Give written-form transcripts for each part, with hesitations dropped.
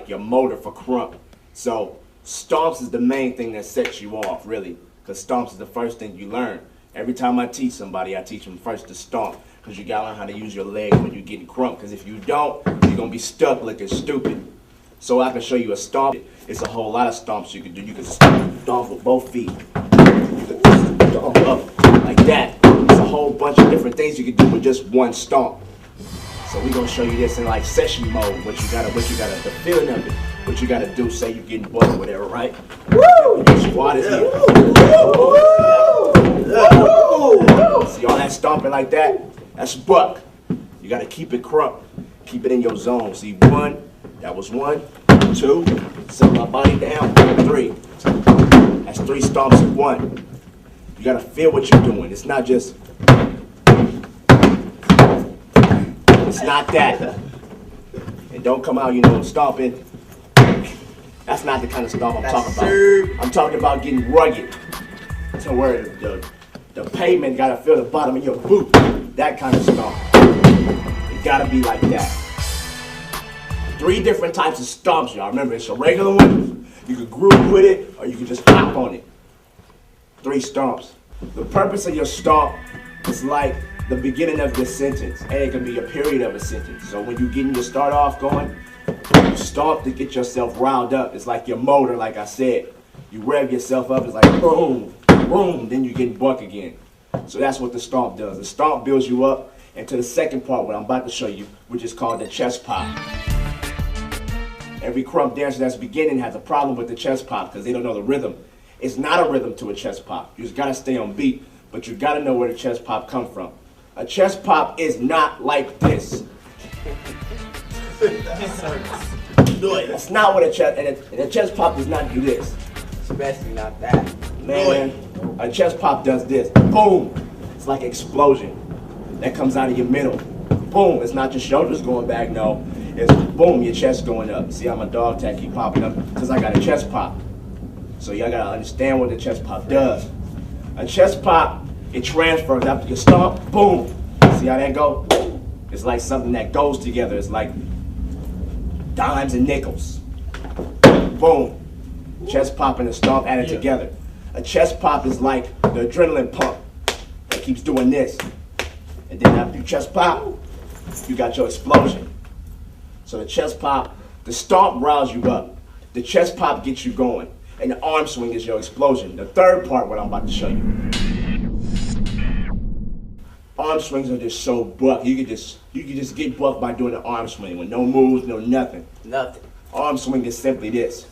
like your motor for krump. So stomps is the main thing that sets you off, really, because stomps is the first thing you learn. Every time I teach somebody, I teach them first to stomp, because you gotta learn how to use your legs when you're getting krump, because if you don't, you're gonna be stuck looking stupid. So I can show you a stomp. It's a whole lot of stomps you can do. You can stomp with both feet. You can stomp up like that. It's a whole bunch of different things you can do with just one stomp. So we're gonna show you this in like session mode. What you gotta, the feeling of it. What you gotta do, say you're getting butt or whatever, right? Woo! Your squat is here. See all that stomping like that? That's buck. You gotta keep it krump. Keep it in your zone. See, one, that was 1, 2, set my body down, 3. That's 3 stomps in 1. You gotta feel what you're doing. It's not just, it's not that. And don't come out, stomping. That's not the kind of stomp I'm talking about. I'm talking about getting rugged to where the pavement gotta feel the bottom of your boot. That kind of stomp. It gotta be like that. 3 different types of stomps, y'all. Remember, it's a regular one. You can groove with it, or you can just hop on it. 3 stomps. The purpose of your stomp is like the beginning of your sentence, and it can be a period of a sentence. So when you're getting your start off going, you stomp to get yourself riled up. It's like your motor, like I said. You rev yourself up, it's like boom, boom, then you get buck again. So that's what the stomp does. The stomp builds you up into the second part, what I'm about to show you, which is called the chest pop. Every krump dancer that's beginning has a problem with the chest pop because they don't know the rhythm. It's not a rhythm to a chest pop. You just gotta stay on beat, but you gotta know where the chest pop come from. A chest pop is not like this. That's not what a chest, and a chest pop does not do this. Especially not that. Man, a chest pop does this. Boom! It's like an explosion that comes out of your middle. Boom! It's not your shoulders going back, no. It's boom, your chest going up. See how my dog tag keep popping up? Because I got a chest pop. So y'all gotta understand what the chest pop does. A chest pop, it transfers after you stomp, boom. See how that go? It's like something that goes together. It's like dimes and nickels. Boom. Chest pop and a stomp added together. A chest pop is like the adrenaline pump that keeps doing this. And then after you chest pop, you got your explosion. So the chest pop, the stomp riles you up. The chest pop gets you going. And the arm swing is your explosion. The third part, what I'm about to show you. Arm swings are just so buck. You can just get bucked by doing the arm swing with no moves, no nothing. Nothing. Arm swing is simply this.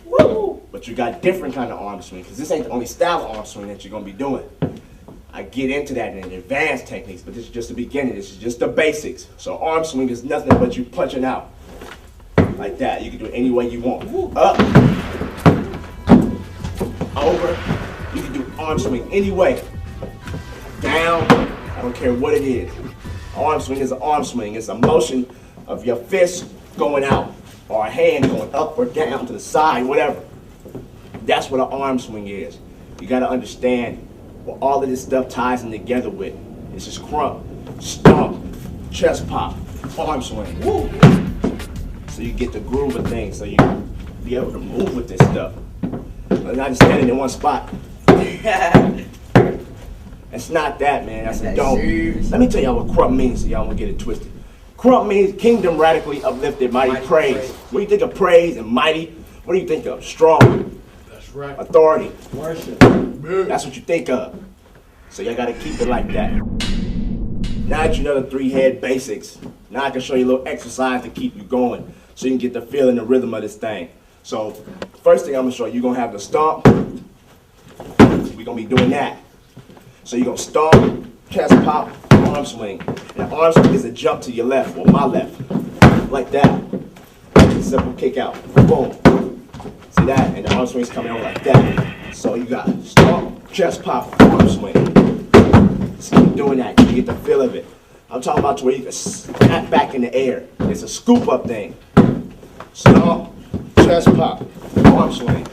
Woo! But you got different kind of arm swing, because this ain't the only style of arm swing that you're gonna be doing. I get into that in advanced techniques, but this is just the beginning. This is just the basics. So arm swing is nothing but you punching out. Like that. You can do it any way you want. Up. Over. You can do arm swing any way. Down. I don't care what it is. Arm swing is an arm swing. It's a motion of your fist going out or a hand going up or down to the side, whatever. That's what an arm swing is. You got to understand what all of this stuff ties in together with. It's just krump, stomp, chest pop, arm swing. Woo. So you get the groove of things, so you be able to move with this stuff. But not just standing in one spot. It's not that, man. That's a dope. Let me tell y'all what krump means so y'all won't get it twisted. Krump means kingdom radically uplifted, mighty praise. When you think of praise and mighty, what do you think of? Strong. That's right. Authority. Worship. That's what you think of. So y'all gotta keep it like that. Now that you know the 3 head basics, now I can show you a little exercise to keep you going so you can get the feel and the rhythm of this thing. So first thing I'm gonna show you, you're gonna have the stomp. We're gonna be doing that. So you're gonna stomp, chest pop, arm swing. And arm swing is a jump to your left, or my left, like that. Simple kick out, boom. See that? And the arm swing's coming over like that. So you got stomp, chest pop, arm swing. Just keep doing that, you get the feel of it. I'm talking about to where you can snap back in the air. It's a scoop up thing. Stomp, chest pop, arm swing.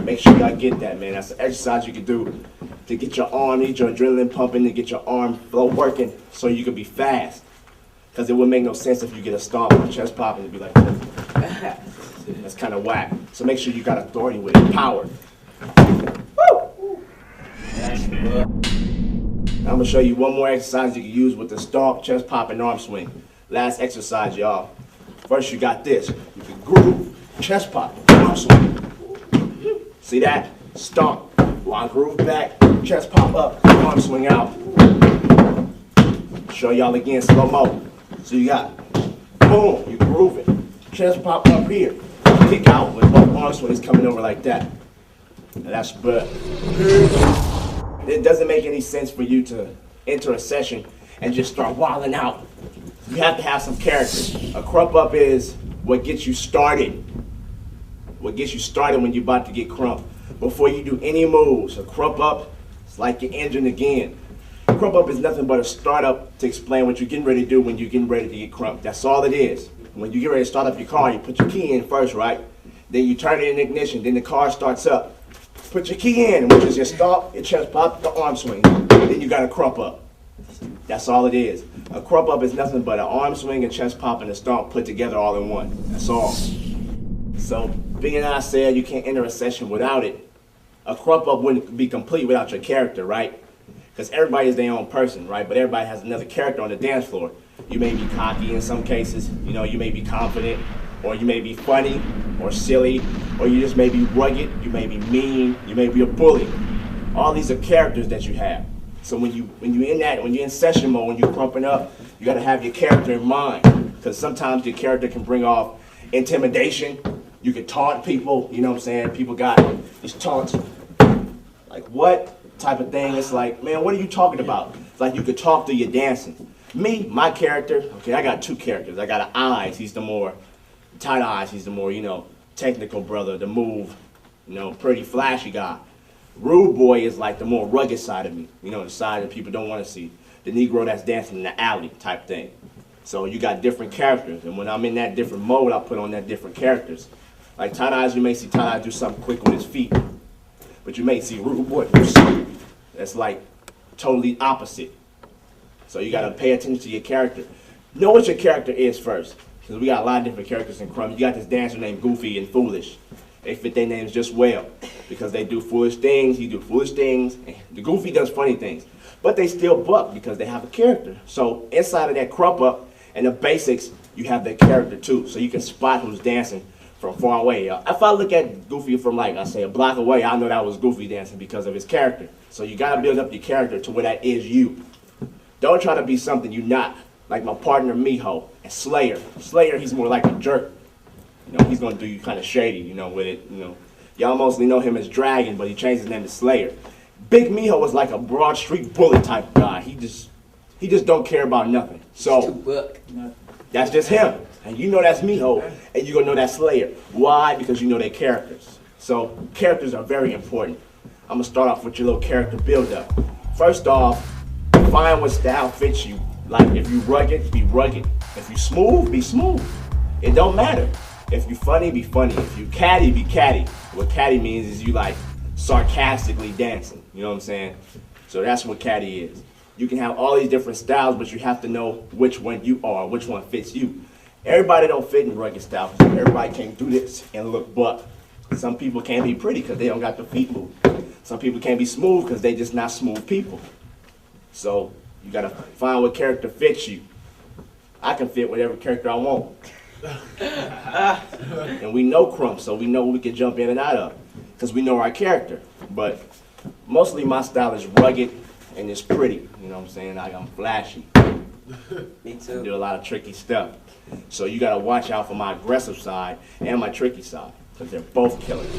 Make sure y'all get that, man. That's the exercise you can do to get your arm, need your adrenaline pumping, to get your arm flow working so you can be fast. Because it would make no sense if you get a stomp on a chest pop and it'd be like this. That's kind of whack. So make sure you got authority with it, power. Woo! I'm gonna show you one more exercise you can use with the stomp, chest pop, and arm swing. Last exercise, y'all. First, you got this. You can groove, chest pop, arm swing. See that? Stomp. While groove back, chest pop up, arm swing out. Show y'all again, slow-mo. So you got, boom, you groove it. Chest pop up here. Kick out with both arm swings coming over like that. Now that's good. It doesn't make any sense for you to enter a session and just start wilding out. You have to have some character. A krump up is what gets you started. What gets you started when you're about to get krump. Before you do any moves, a krump up, it's like your engine again. Krump up is nothing but a startup to explain what you're getting ready to do when you're getting ready to get krump. That's all it is. When you get ready to start up your car, you put your key in first, right? Then you turn it in ignition, then the car starts up. Put your key in, which is your stop, your chest pop, the arm swing. Then you got a krump up. That's all it is. A krump up is nothing but an arm swing, a chest pop, and a stomp put together all in one. That's all. So, being that I said you can't enter a session without it, a krump up wouldn't be complete without your character, right? Because everybody is their own person, right? But everybody has another character on the dance floor. You may be cocky in some cases, you know, you may be confident, or you may be funny, or silly, or you just may be rugged, you may be mean, you may be a bully. All these are characters that you have. So when you're in session mode, when you're crumping up, you gotta have your character in mind. Because sometimes your character can bring off intimidation. You can taunt people, you know what I'm saying? People got these taunts, like what type of thing? It's like, man, what are you talking about? It's like you could talk through your dancing. Me, my character, okay, I got two characters. I got Tight-eyez, he's the more, Tight-eyez, he's the more, you know, technical brother, the move, you know, pretty flashy guy. Rude boy is like the more rugged side of me, you know, the side that people don't want to see. The Negro that's dancing in the alley type thing. So you got different characters, and when I'm in that different mode, I put on that different characters. Like Tight-eyez, you may see Tight-eyez do something quick with his feet, but you may see Rude boy, that's like totally opposite. So you gotta pay attention to your character. Know what your character is first, because we got a lot of different characters in Krump. You got this dancer named Goofy and Foolish. They fit their names just well, because they do foolish things, he do foolish things, and the Goofy does funny things. But they still buck because they have a character. So inside of that krump up and the basics, you have that character too, so you can spot who's dancing from far away. If I look at Goofy from like, I say a block away, I know that was Goofy dancing because of his character. So you gotta build up your character to where that is you. Don't try to be something you're not, like my partner Miho and Slayer. Slayer, he's more like a jerk. You know, he's gonna do you kind of shady, you know, with it, you know. Y'all mostly know him as Dragon, but he changed his name to Slayer. Big Miho is like a broad street bully type guy. He just don't care about nothing. So that's just him. And you know that's Miho, and you're gonna know that's Slayer. Why? Because you know their characters. So characters are very important. I'm gonna start off with your little character build up. First off, find what style fits you. Like if you rugged, be rugged. If you smooth, be smooth. It don't matter. If you funny, be funny. If you catty, be catty. What catty means is you like sarcastically dancing. You know what I'm saying? So that's what catty is. You can have all these different styles, but you have to know which one you are, which one fits you. Everybody don't fit in rugged style. Everybody can't do this and look buck. Some people can't be pretty because they don't got the feet move. Some people can't be smooth because they just not smooth people. So you gotta find what character fits you. I can fit whatever character I want. And we know Krump, so we know we can jump in and out of because we know our character. But mostly my style is rugged and it's pretty. You know what I'm saying? Like I'm flashy. Me too. Do a lot of tricky stuff. So you gotta watch out for my aggressive side and my tricky side because they're both killers.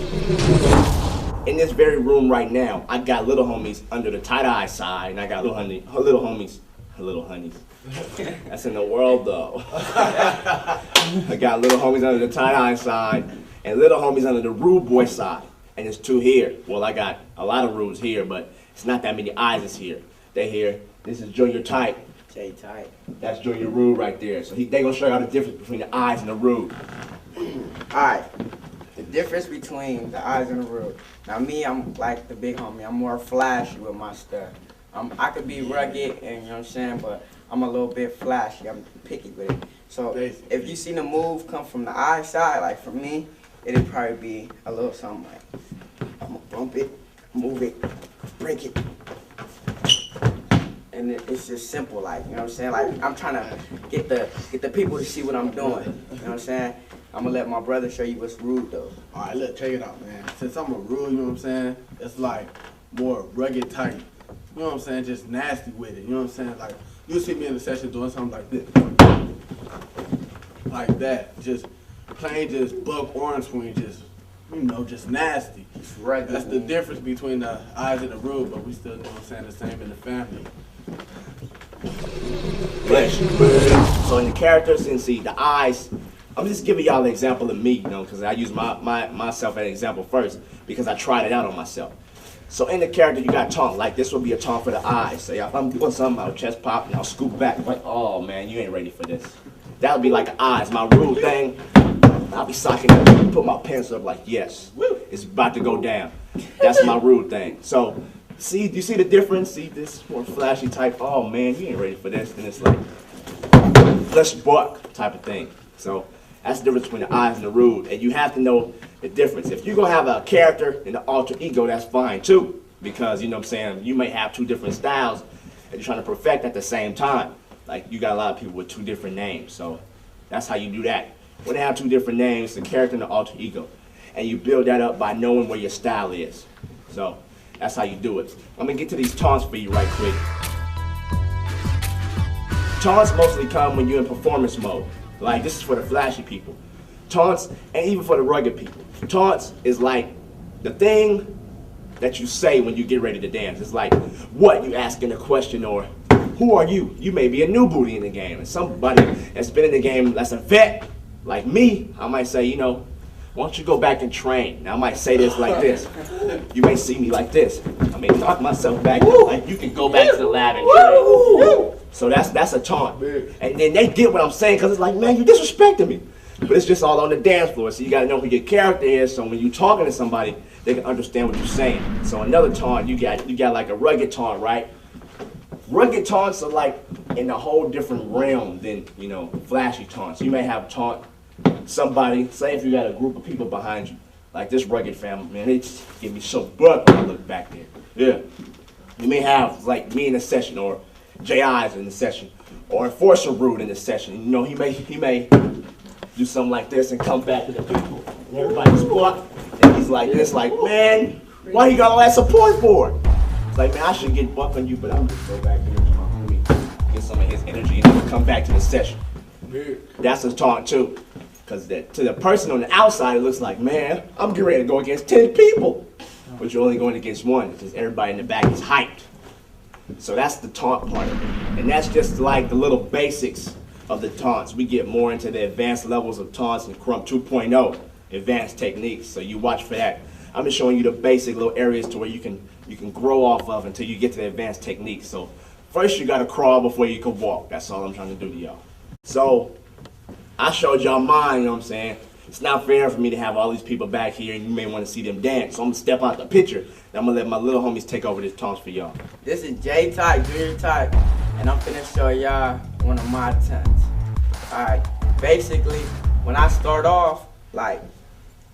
In this very room right now, I got little homies under the Tight-eyez side, and I got little homies. That's in the world though. I got little homies under the Tight-eyez side, and little homies under the Rude Boy side. And there's two here. Well, I got a lot of Rudes here, but it's not that many eyes here. They here. This is Junior Tight. Tight. That's Junior Rude right there. So they gonna show you the difference between the eyes and the Rude. Alright. The difference between the eyes and the Rude. Now me, I'm like the big homie. I'm more flashy with my stuff. I could be rugged and you know what I'm saying, but I'm a little bit flashy. I'm picky with it. So if you see the move come from the eye side, like for me, it'd probably be a little something like, I'm gonna bump it, move it, break it. And it's just simple, like, you know what I'm saying? Like, I'm trying to get the people to see what I'm doing. You know what I'm saying? I'm gonna let my brother show you what's rude though. All right, look, check it out, man. Since I'm a rude, you know what I'm saying? It's like more rugged type. You know what I'm saying? Just nasty with it. You know what I'm saying? Like, you'll see me in the session doing something like this. Like that. Just plain, just buck orange swing, just, you know, just nasty. Right. That's the difference between the eyes and the rude, but we still, you know what I'm saying, the same in the family. So in the characters, and see the eyes, I'm just giving y'all an example of me, you know, because I use myself as an example first because I tried it out on myself. So in the character, you got taunt. Like this would be a taunt for the eyes. So if I'm doing something, I'll chest pop and I'll scoop back. Like, oh man, you ain't ready for this. That would be like the eyes. My rule thing, I'll be socking up, put my pencil up like, yes, it's about to go down. That's my rule thing. So see, do you see the difference? See this more flashy type, oh man, you ain't ready for this. And it's like, let's buck type of thing. So that's the difference between the eyes and the rude. And you have to know the difference. If you're going to have a character and an alter ego, that's fine too. Because, you know what I'm saying, you may have two different styles that you're trying to perfect at the same time. Like, you got a lot of people with two different names. So that's how you do that. When they have two different names, the character and the alter ego. And you build that up by knowing where your style is. So that's how you do it. I'm going to get to these taunts for you right quick. Taunts mostly come when you're in performance mode. Like, this is for the flashy people. Taunts, and even for the rugged people. Taunts is like the thing that you say when you get ready to dance. It's like what you asking a question, or who are you? You may be a new booty in the game. And somebody that's been in the game that's a vet, like me, I might say, you know, why don't you go back and train? Now I might say this like this. You may see me like this. I may knock myself back, like you can go back to the lab and train. So that's a taunt. And then they get what I'm saying, because it's like, man, you disrespecting me. But it's just all on the dance floor, so you gotta know who your character is, so when you're talking to somebody, they can understand what you're saying. So another taunt, you got like a rugged taunt, right? Rugged taunts are like in a whole different realm than, you know, flashy taunts. You may have taunt somebody, say if you got a group of people behind you, like this rugged family, man, they just give me so buck when I look back there. Yeah. You may have like me in a session, or Tight-eyez in the session, or Enforcer Rude in the session. You know, he may do something like this and come back to the people, and everybody's buck, and he's like this, like, man, why you got all that support for? It's like, man, I should get buck on you, but I'm just go back there to my homie, get some of his energy, and then come back to the session. That's a taunt too, because to the person on the outside, it looks like, man, I'm getting ready to go against 10 people, but you're only going against one, because everybody in the back is hyped. So that's the taunt part of it. And that's just like the little basics of the taunts. We get more into the advanced levels of taunts in Krump 2.0, advanced techniques. So you watch for that. I'm just showing you the basic little areas to where you can grow off of until you get to the advanced techniques. So first you gotta crawl before you can walk. That's all I'm trying to do to y'all. So I showed y'all mine, you know what I'm saying? It's not fair for me to have all these people back here and you may want to see them dance. So I'm gonna step out the picture. And I'm gonna let my little homies take over this taunts for y'all. This is J-Type, Junior Type, and I'm finna show y'all one of my taunts. Alright, basically, when I start off, like,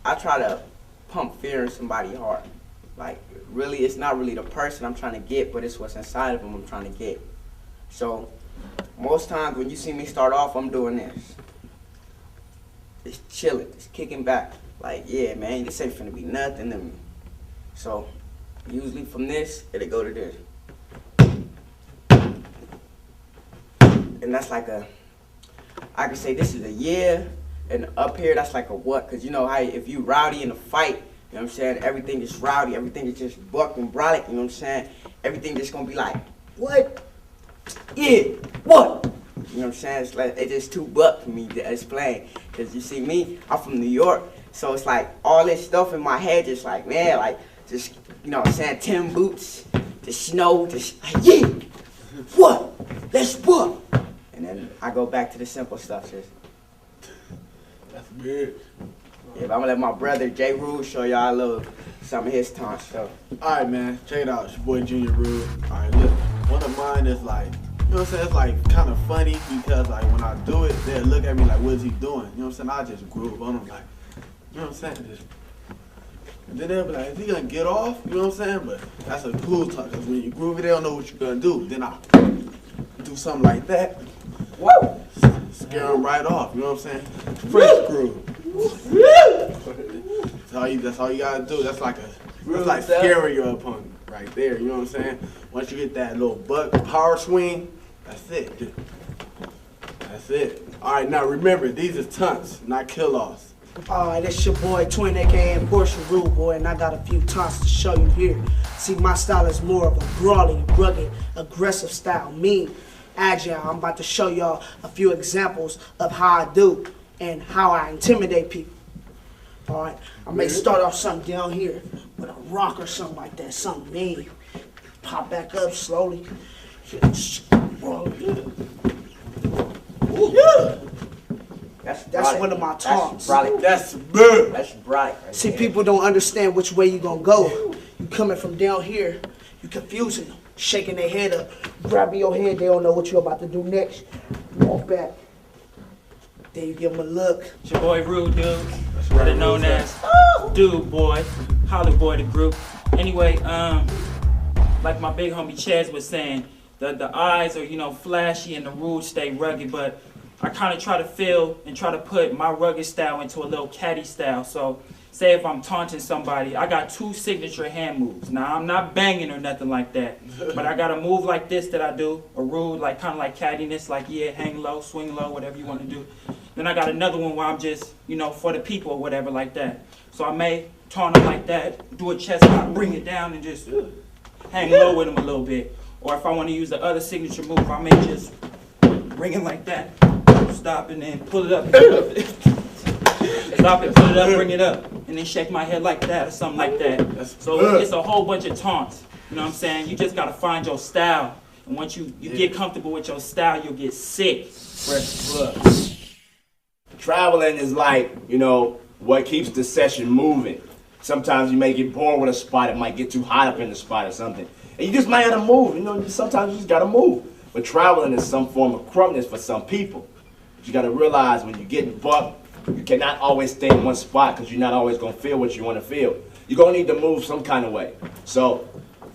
I try to pump fear in somebody's heart. Like, really, it's not really the person I'm trying to get, but it's what's inside of them I'm trying to get. So, most times when you see me start off, I'm doing this. It's chilling, it's kicking back. Like, yeah, man, this ain't finna be nothing to me. So, usually from this, it'll go to this. And that's like I can say this is a yeah, and up here, that's like a what. Because you know how if you rowdy in a fight, you know what I'm saying, everything is rowdy, everything is just buck and brolic, you know what I'm saying? Everything just gonna be like, what? Yeah, what? You know what I'm saying? It's like, it's just too buck for me to explain. Because you see me, I'm from New York, so it's like all this stuff in my head just like, man, like, just, you know what I'm saying, 10 boots, the snow, just like, yeah, what? Let's buck. And then I go back to the simple stuff, just. That's weird. Yeah, but I'm gonna let my brother J. Rule show y'all a little some of his taunts. So. Alright, man, check it out. It's your boy Junior Rude. Alright, look, one of mine is like know what I'm saying? It's like kind of funny because like when I do it, they'll look at me like, what is he doing? You know what I'm saying? I just groove on them like, you know what I'm saying? And then they'll be like, is he gonna get off? You know what I'm saying? But that's a cool talk because when you groove it, they don't know what you're gonna do. Then I do something like that. Woo! Scare them right off. You know what I'm saying? Fresh groove. That's all you gotta do. That's like scaring your opponent right there. You know what I'm saying? Once you get that little buck power swing, that's it. That's it. All right, now remember, these are taunts, not kill-offs. Alright, it's your boy Twin, aka Portia Rude Boy, and I got a few taunts to show you here. See, my style is more of a brawly, rugged, aggressive style, mean, agile. I'm about to show y'all a few examples of how I do and how I intimidate people. Alright, I may start off something down here with a rock or something like that, something mean. Pop back up slowly. That's one of my taunts. That's good. That's right. See, people don't understand which way you gonna go. You coming from down here, you confusing them, shaking their head up, grabbing your head, they don't know what you're about to do next. Walk back. Then you give them a look. It's your boy Rude Dude, better known as Dude Boy, Holly Boy the group. Anyway, like my big homie Chaz was saying, the eyes are, you know, flashy and the rude stay rugged, but I kind of try to feel and try to put my rugged style into a little catty style. So say if I'm taunting somebody, I got 2 signature hand moves. Now I'm not banging or nothing like that, but I got a move like this that I do, a rude, like kind of like cattiness, like yeah, hang low, swing low, whatever you want to do. Then I got another one where I'm just, you know, for the people or whatever like that. So I may taunt them like that, do a chest pop, bring it down and just hang low with them a little bit. Or if I want to use the other signature move, I may just bring it like that. Stop and then pull it up. Stop it, pull it up, bring it up. And then shake my head like that or something like that. So it's a whole bunch of taunts. You know what I'm saying? You just got to find your style. And once you get comfortable with your style, you'll get sick. Fresh blood. Traveling is like, you know, what keeps the session moving. Sometimes you may get bored with a spot. It might get too hot up in the spot or something. And you just might have to move. You know, sometimes you just got to move. But traveling is some form of crumpness for some people. You got to realize when you're getting bucked, you cannot always stay in one spot because you're not always going to feel what you want to feel. You're going to need to move some kind of way. So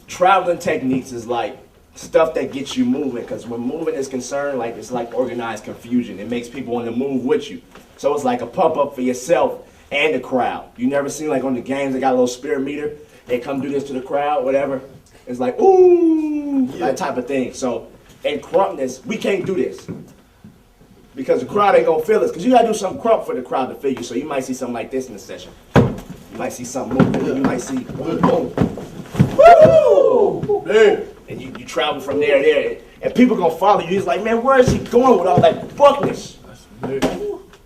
traveling techniques is like stuff that gets you moving, because when moving is concerned, like it's like organized confusion. It makes people want to move with you. So it's like a pump up for yourself and the crowd. You never seen like on the games they got a little spirit meter. They come do this to the crowd, whatever. It's like, ooh, that type of thing. So in crumpness, we can't do this, because the crowd ain't gonna feel us. Because you gotta do some crump for the crowd to feel you. So you might see something like this in the session. You might see something moving. You might see boom, boom, woo, boom, and you travel from there to there, and people gonna follow you. It's like, man, where is he going with all that buckness? And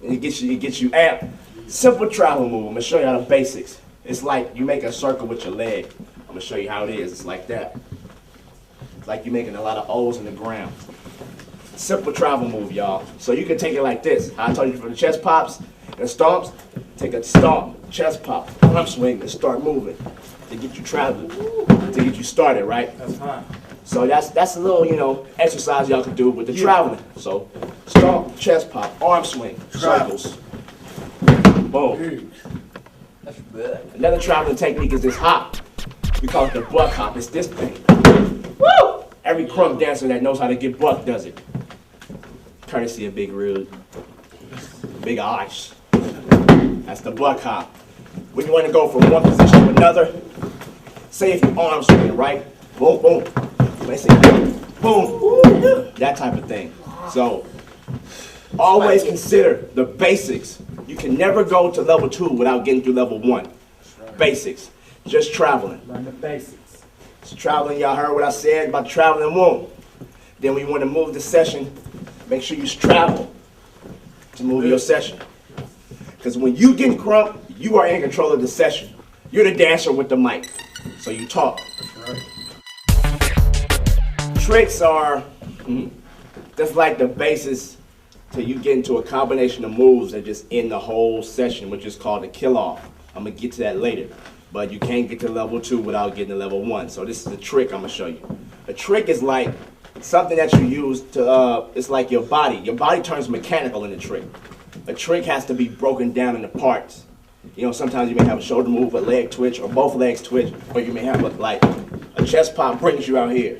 it gets you amped. Simple travel move. I'm gonna show you how the basics. It's like you make a circle with your leg. I'm gonna show you how it is. It's like that. It's like you're making a lot of O's in the ground. Simple travel move, y'all. So you can take it like this. How I told you for the chest pops and stomps. Take a stomp, chest pop, arm swing, and start moving to get you traveling, to get you started, right? That's fine. So that's a little, you know, exercise y'all can do with the traveling. So stomp, chest pop, arm swing, circles. Boom. That's good. Another traveling technique is this hop. We call it the buck hop. It's this thing. Woo! Every Krump dancer that knows how to get buck does it. Courtesy of Big Rude. Big eyes. That's the buck hop. When you want to go from one position to another, say if your arm swing, right? Boom, boom. You may say boom. That type of thing. So always consider the basics. You can never go to level 2 without getting through level 1. Basics. Just traveling. Learn the basics. So traveling, y'all heard what I said about traveling womb. Then when you want to move the session, make sure you travel to move your session. Because when you get Krump, you are in control of the session. You're the dancer with the mic. So you talk. Tricks are just like the basis till you get into a combination of moves that just end the whole session, which is called a kill-off. I'm going to get to that later. But you can't get to level 2 without getting to level 1. So this is the trick I'm going to show you. A trick is like something that you use to, it's like your body. Your body turns mechanical in a trick. A trick has to be broken down into parts. You know, sometimes you may have a shoulder move, a leg twitch, or both legs twitch, or you may have a chest pop brings you out here.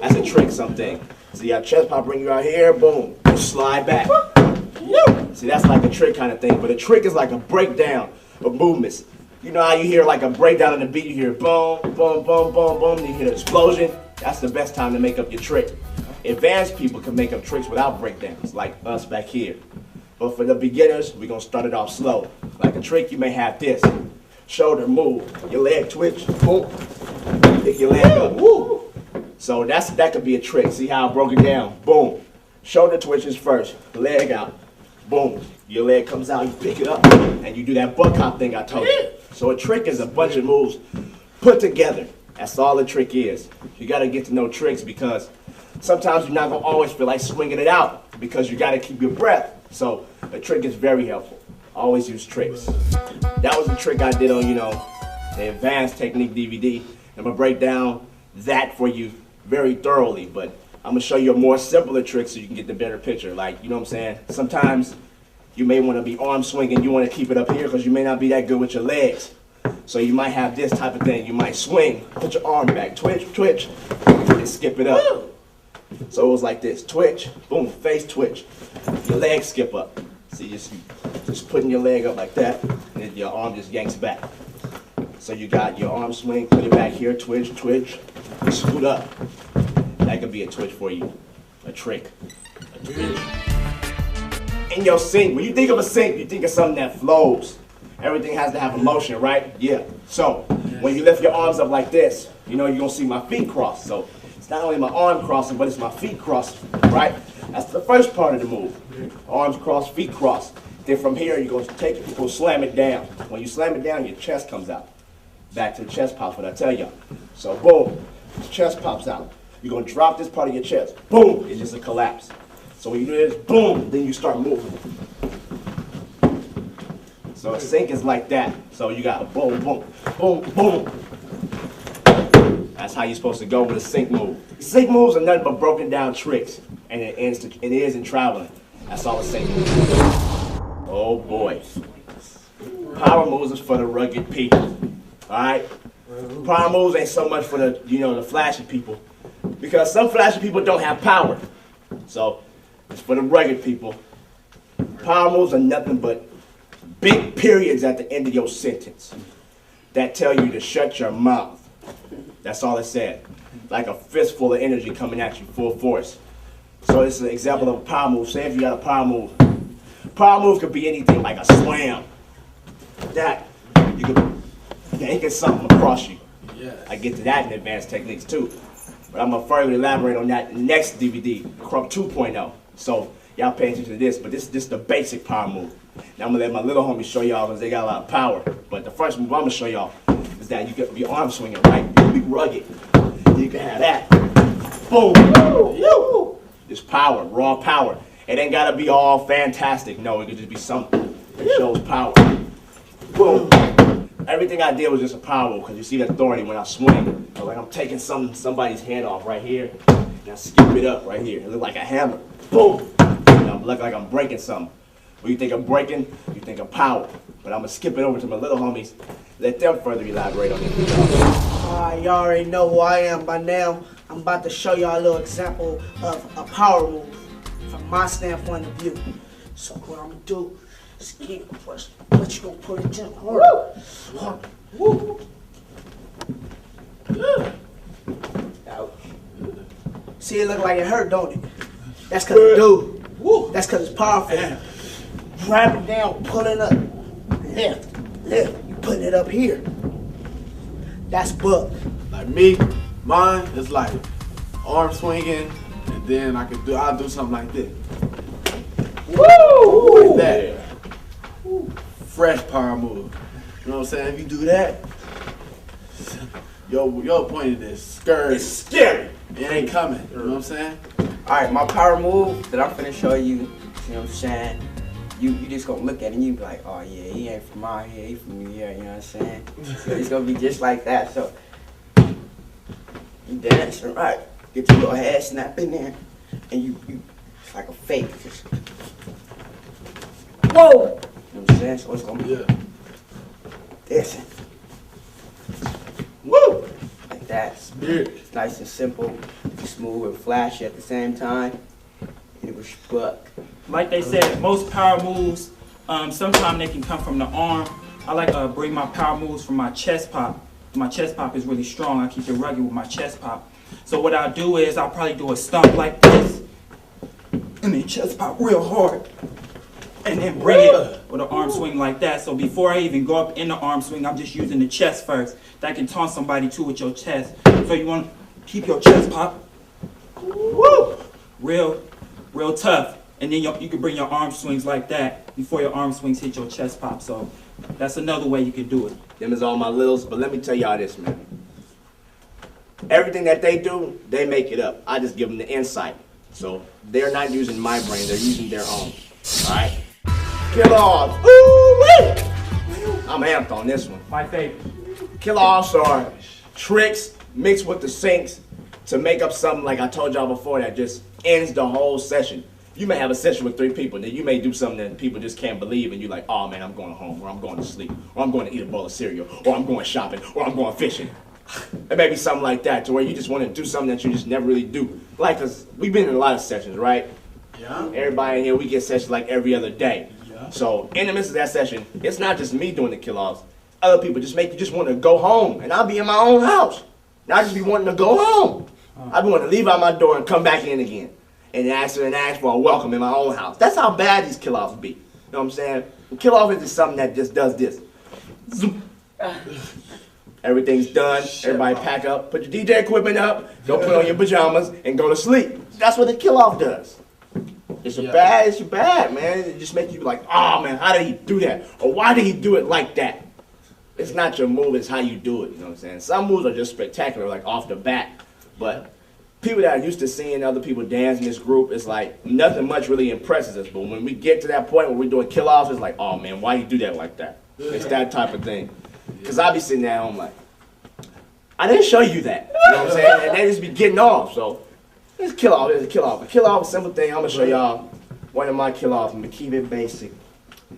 That's a trick, something. So you have chest pop bring you out here, boom, slide back. See, that's like a trick kind of thing, but a trick is like a breakdown of movements. You know how you hear like a breakdown on the beat, you hear boom, boom, boom, boom, boom, then you hear the explosion. That's the best time to make up your trick. Advanced people can make up tricks without breakdowns, like us back here. But for the beginners, we're gonna start it off slow. Like a trick, you may have this. Shoulder move, your leg twitch, boom, pick your leg up. Woo. So that could be a trick. See how I broke it down? Boom. Shoulder twitches first, leg out, boom. Your leg comes out, you pick it up, and you do that buck hop thing I told you. So a trick is a bunch of moves put together. That's all a trick is. You gotta get to know tricks because sometimes you're not gonna always feel like swinging it out because you gotta keep your breath. So a trick is very helpful. Always use tricks. That was a trick I did on, you know, the advanced technique DVD. I'm gonna break down that for you very thoroughly, but I'm gonna show you a more simpler trick so you can get the better picture. Like, you know what I'm saying? Sometimes you may wanna be arm swinging, you wanna keep it up here because you may not be that good with your legs. So you might have this type of thing. You might swing, put your arm back, twitch, twitch, and skip it up. So it was like this, twitch, boom, face twitch. Your leg skip up. See, just putting your leg up like that, and then your arm just yanks back. So you got your arm swing, put it back here, twitch, twitch, scoot up. That could be a twitch for you, a trick. A twitch. In your sync, when you think of a sync, you think of something that flows. Everything has to have a motion, right? Yeah. So when you lift your arms up like this, you know, you're gonna see my feet cross. So it's not only my arm crossing, but it's my feet crossing, right? That's the first part of the move. Arms cross, feet cross. Then from here, you're gonna take it, you're gonna slam it down. When you slam it down, your chest comes out. Back to the chest pops, what I tell y'all. So boom, the chest pops out. You're gonna drop this part of your chest. Boom, it's just a collapse. So when you do this, boom, then you start moving. So a sync is like that. So you got a boom, boom, boom, boom. That's how you're supposed to go with a sync move. Sync moves are nothing but broken down tricks, and it is in traveling. That's all a sync move. Oh boy. Power moves is for the rugged people. All right. Power moves ain't so much for the, you know, the flashy people, because some flashy people don't have power. So it's for the rugged people. Power moves are nothing but big periods at the end of your sentence that tell you to shut your mouth. That's all it said. Like a fistful of energy coming at you full force. So this is an example of a power move. Say if you got a power move. Power move could be anything, like a slam. That, you could yank something across you. I get to that in advanced techniques too. But I'm gonna further elaborate on that in the next DVD, Krump 2.0. So y'all pay attention to this, but this is just the basic power move. Now I'm gonna let my little homies show y'all because they got a lot of power. But the first move I'm gonna show y'all is that you get your arm swinging, right? You can be rugged. You can have that. Boom. Woo. Just power, raw power. It ain't gotta be all fantastic. No, it could just be something that shows power. Boom. Everything I did was just a power move because you see the authority when I swing. So like I'm taking somebody's hand off right here and I skip it up right here. It looks like a hammer. Boom. And I look like I'm breaking something. When you think of breaking, you think of power. But I'm going to skip it over to my little homies, let them further elaborate on it. Y'all already know who I am by now. I'm about to show y'all a little example of a power move from my standpoint of view. So what I'm going to do is get first, but you going to put it down hard. Woo. Ouch. See, it look like it hurt, don't it? That's because it do. That's because it's powerful. Grab it down, pull it up, lift, you putting it up here. That's buck. Like me, mine is like arm swinging, and then I'll do something like this. Woo! Like that. Fresh power move. You know what I'm saying? If you do that, your point is scary. It's scary. It ain't coming. You know what I'm saying? Alright, my power move that I'm finna show you, you know what I'm saying? You just gonna look at it and you be like, oh yeah, he ain't from out here, he from New York, you know what I'm saying? So it's gonna be just like that, so you dancing right. Get your little head snap in there, and you it's like a fake. Just, whoa! You know what I'm saying? So it's gonna be this. Woo! Like that. It's nice and simple, smooth and flashy at the same time. And it was struck. Like they said, most power moves, sometimes they can come from the arm. I like to bring my power moves from my chest pop. My chest pop is really strong. I keep it rugged with my chest pop. So what I'll do is I'll probably do a stomp like this, and then chest pop real hard, and then bring it with an arm swing like that. So before I even go up in the arm swing, I'm just using the chest first. That can taunt somebody too with your chest. So you want to keep your chest pop real tough. And then you can bring your arm swings like that before your arm swings hit your chest pop. So that's another way you can do it. Them is all my littles, but let me tell y'all this, man. Everything that they do, they make it up. I just give them the insight. So they're not using my brain, they're using their own. Alright? Kill-offs. Ooh-wee! I'm amped on this one. My favorite. Kill-offs are tricks mixed with the sinks to make up something like I told y'all before that just ends the whole session. You may have a session with 3 people, and then you may do something that people just can't believe, and you're like, oh man, I'm going home, or I'm going to sleep, or I'm going to eat a bowl of cereal, or I'm going shopping, or I'm going fishing. It may be something like that, to where you just want to do something that you just never really do. Like, cause we've been in a lot of sessions, right? Yeah. Everybody in here, we get sessions like every other day. Yeah. So in the midst of that session, it's not just me doing the kill-offs. Other people just make you just want to go home, and I'll be in my own house. And I just be wanting to go home. I be wanting to leave out my door and come back in again. And ask for a welcome in my own house. That's how bad these kill-offs be. You know what I'm saying? Kill-off is just something that just does this. Zoom. Everything's done. Everybody pack up. Put your DJ equipment up. Go put on your pajamas and go to sleep. That's what the kill-off does. It's bad, man. It just makes you be like, oh man, how did he do that? Or why did he do it like that? It's not your move, it's how you do it. You know what I'm saying? Some moves are just spectacular, like off the bat. But people that are used to seeing other people dance in this group, it's like nothing much really impresses us. But when we get to that point where we're doing kill-offs, it's like, oh man, why you do that like that? It's that type of thing. Because I be sitting there home like, I didn't show you that. You know what I'm saying? And they just be getting off. So it's kill-off, it's a kill-off. A kill-off is a simple thing. I'm going to show y'all one of my kill-offs. I'm going to keep it basic.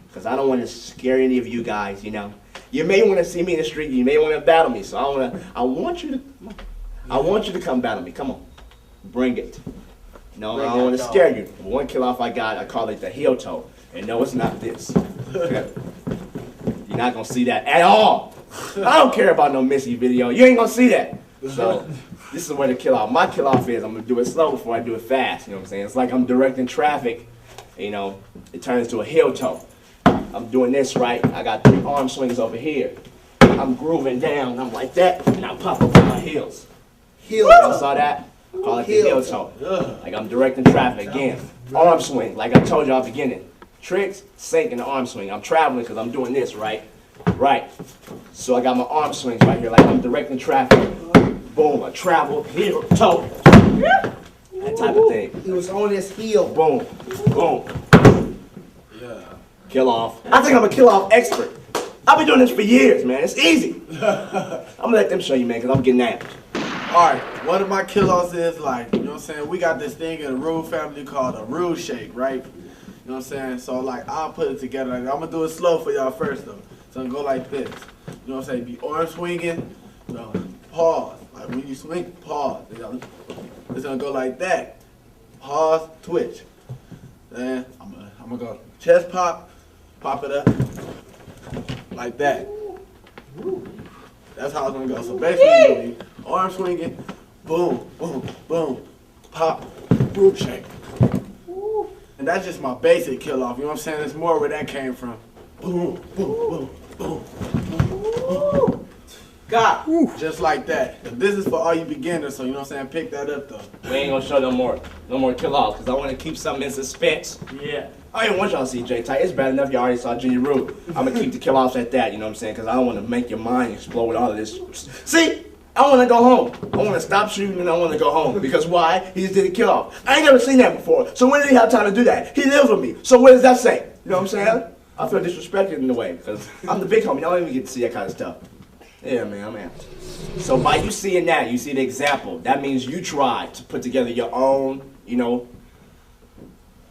Because I don't want to scare any of you guys, you know. You may want to see me in the street. You may want to battle me. So I want you to come battle me. Come on. Bring it. No, I don't want to scare you. One kill-off I got, I call it the heel toe. And no, it's not this. You're not going to see that at all. I don't care about no Missy video. You ain't going to see that. So this is where the kill-off. My kill-off is I'm going to do it slow before I do it fast. You know what I'm saying? It's like I'm directing traffic. You know, it turns to a heel toe. I'm doing this right. I got 3 arm swings over here. I'm grooving down. I'm like that. And I pop up on my heels. Heel. Y'all saw that? I call it the heel toe. Like I'm directing traffic again. Arm swing, like I told y'all at the beginning. Tricks, sink, and the arm swing. I'm traveling because I'm doing this, right? Right. So I got my arm swings right here, like I'm directing traffic. Boom, I travel, heel, toe. That type of thing. He was on his heel. Boom, boom. Yeah. Kill off. I think I'm a kill off expert. I've been doing this for years, man. It's easy. I'm gonna let them show you, man, because I'm getting amped. Alright, one of my kill-offs is like, you know what I'm saying, we got this thing in the Rule family called a Rule shake, right? You know what I'm saying? So like, I'll put it together. Like, I'm gonna do it slow for y'all first though. So I'm gonna go like this. You know what I'm saying? Be arm swinging, you know, pause. Like when you swing, pause. It's gonna go like that. Pause, twitch. Then I'm gonna go chest pop, pop it up, like that. That's how it's gonna go. So basically, arm swinging, boom, boom, boom, pop, group shake. And that's just my basic kill off. You know what I'm saying? There's more where that came from. Boom, boom, boom, boom. God, just like that. This is for all you beginners, so you know what I'm saying? Pick that up though. We ain't gonna show no more kill offs, because I want to keep something in suspense. Yeah. I didn't want y'all to see J-Tight. It's bad enough you already saw Junior Root. I'm gonna keep the kill offs at that, you know what I'm saying? Because I don't want to make your mind explode with all of this. See? I want to go home. I want to stop shooting and I want to go home. Because why? He just did a kill off. I ain't never seen that before. So when did he have time to do that? He lives with me. So what does that say? You know what I'm saying? I feel disrespected in a way because I'm the big homie. Y'all don't even get to see that kind of stuff. Yeah, man. So by you seeing that, you see the example. That means you tried to put together your own, you know,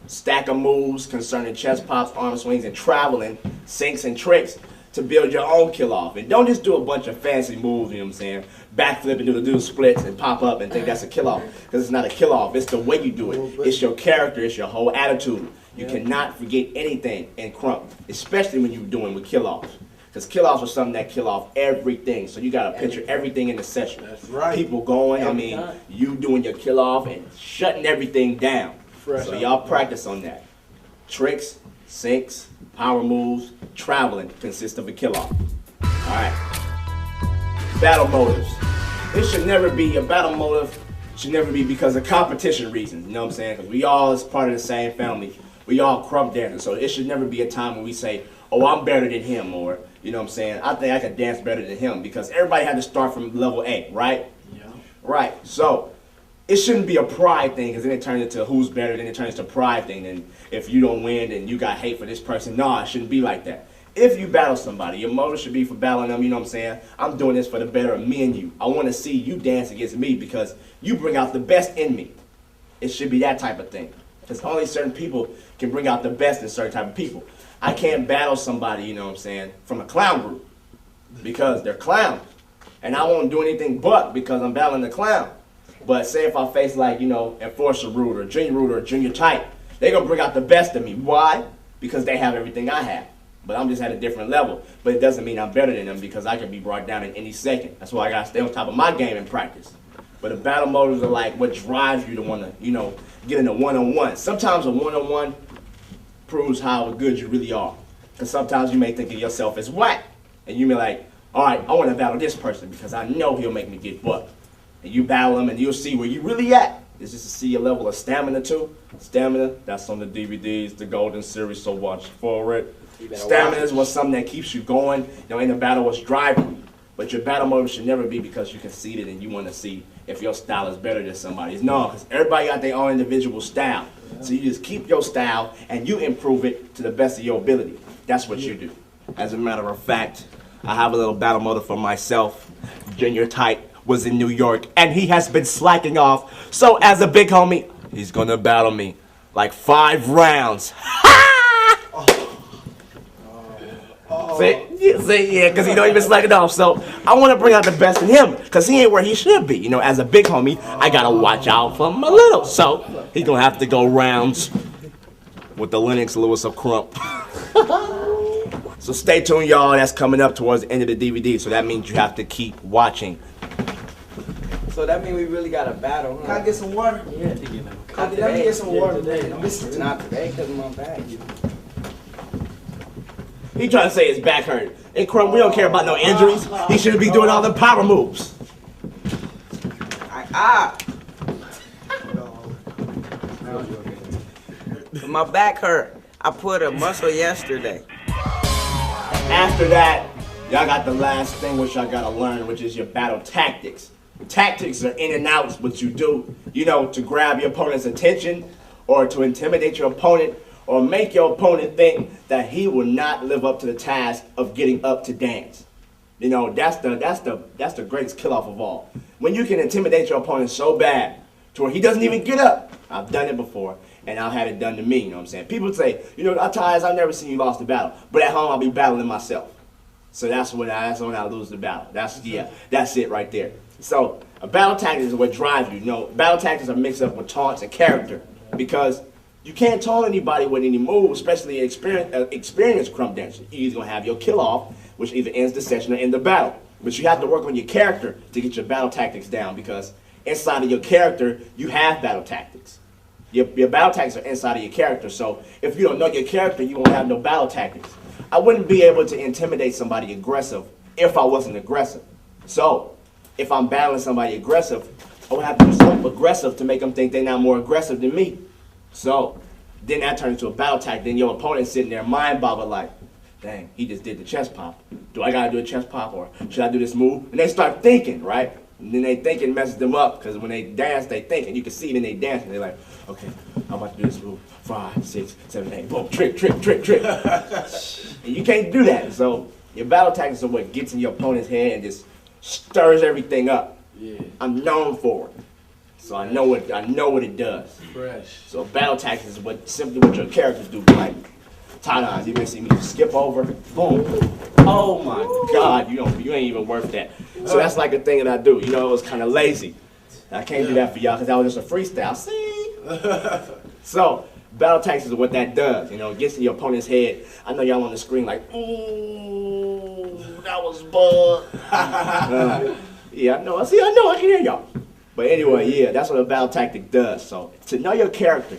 stack of moves concerning chest pops, arm swings, and traveling, sinks, and tricks to build your own kill-off. And don't just do a bunch of fancy moves, you know what I'm saying? Backflip and do splits and pop up and think that's a kill-off. Because it's not a kill-off. It's the way you do it. It's your character. It's your whole attitude. You cannot forget anything in Krump, especially when you're doing with kill-offs. Because kill-offs are something that kill off everything. So you got to picture everything in the session. That's right. People going, I mean, you doing your kill-off and shutting everything down. So y'all practice on that. Tricks, sinks, power moves, traveling consists of a kill-off. All right. Battle motives. It should never be, a battle motive should never be because of competition reasons. You know what I'm saying? Because we all is part of the same family. We all Krump dancers. So it should never be a time when we say, oh, I'm better than him, or, you know what I'm saying, I think I could dance better than him, because everybody had to start from level A, right? Yeah. Right. So it shouldn't be a pride thing, because then it turns into who's better, then it turns into a pride thing, and if you don't win, then you got hate for this person. No, it shouldn't be like that. If you battle somebody, your motive should be for battling them, you know what I'm saying? I'm doing this for the better of me and you. I want to see you dance against me because you bring out the best in me. It should be that type of thing. Because only certain people can bring out the best in certain type of people. I can't battle somebody, you know what I'm saying, from a clown group because they're clowns. And I won't do anything but because I'm battling the clown. But say if I face like, you know, Enforcer Root or Junior Tight, they're going to bring out the best of me. Why? Because they have everything I have. But I'm just at a different level. But it doesn't mean I'm better than them because I can be brought down in any second. That's why I got to stay on top of my game in practice. But the battle motives are like what drives you to want to, you know, get in a one-on-one. Sometimes a one-on-one proves how good you really are. Because sometimes you may think of yourself as whack. And you may like, all right, I want to battle this person because I know he'll make me get bucked. And you battle him and you'll see where you really at. It's just to see your level of stamina too. Stamina, that's on the DVDs, the Golden Series, so watch for it. Stamina is what's something that keeps you going. You know, in the battle, what's driving you. But your battle motive should never be because you conceded and you want to see if your style is better than somebody's. No, because everybody got their own individual style. So you just keep your style and you improve it to the best of your ability. That's what you do. As a matter of fact, I have a little battle motive for myself. Junior Tight was in New York and he has been slacking off. So as a big homie, he's going to battle me like 5 rounds. See, yeah, because he don't even slack it off. So I want to bring out the best in him because he ain't where he should be. You know, as a big homie, I got to watch out for my little. So he going to have to go rounds with the Lennox Lewis of Krump. So stay tuned, y'all. That's coming up towards the end of the DVD. So that means you have to keep watching. So that means we really got a battle, huh? Can I get some water? Yeah, Let me get some water, man. Not today because of my back. He trying to say his back hurt. And Krump, we don't care about no injuries. He should be doing all the power moves. My back hurt. I put a muscle yesterday. After that, y'all got the last thing which y'all gotta learn, which is your battle tactics. Tactics are in and outs, what you do, you know, to grab your opponent's attention or to intimidate your opponent or make your opponent think that he will not live up to the task of getting up to dance. You know, that's the greatest kill-off of all. When you can intimidate your opponent so bad to where he doesn't even get up. I've done it before, and I've had it done to me, you know what I'm saying? People say, you know, Tight-eyez, I've never seen you lost a battle. But at home, I'll be battling myself. So that's when I lose the battle. That's it right there. So a battle tactic is what drives you. You know, battle tactics are mixed up with taunts and character because you can't taunt anybody with any move, especially an experienced Krump dancer. You're either going to have your kill-off, which either ends the session or ends the battle. But you have to work on your character to get your battle tactics down because inside of your character, you have battle tactics. Your battle tactics are inside of your character. So if you don't know your character, you won't have no battle tactics. I wouldn't be able to intimidate somebody aggressive if I wasn't aggressive. So if I'm battling somebody aggressive, I would have to do something aggressive to make them think they're not more aggressive than me. So then that turns into a battle tactic. Then your opponent's sitting there mind boggled like, dang, he just did the chest pop. Do I gotta do a chest pop or should I do this move? And they start thinking, right? And then they thinking messes them up because when they dance, they think, and you can see it in they dance, and they're like, okay, I'm about to do this move. 5, 6, 7, 8, boom, trick. And you can't do that. So Your battle tactics are what gets in your opponent's head and just stirs everything up. Yeah. I'm known for it. So I know what it does. Fresh. So battle tactics is simply what your characters do. Like Tight-eyez, you may see me skip over, boom. Oh my God, you ain't even worth that. So that's like a thing that I do. You know, it was kind of lazy. I can't do that for y'all because that was just a freestyle. See? So battle tactics is what that does. You know, it gets in your opponent's head. I know y'all on the screen like, ooh, that was bug. Yeah, I know. I can hear y'all. But anyway, yeah, that's what a battle tactic does. So to know your character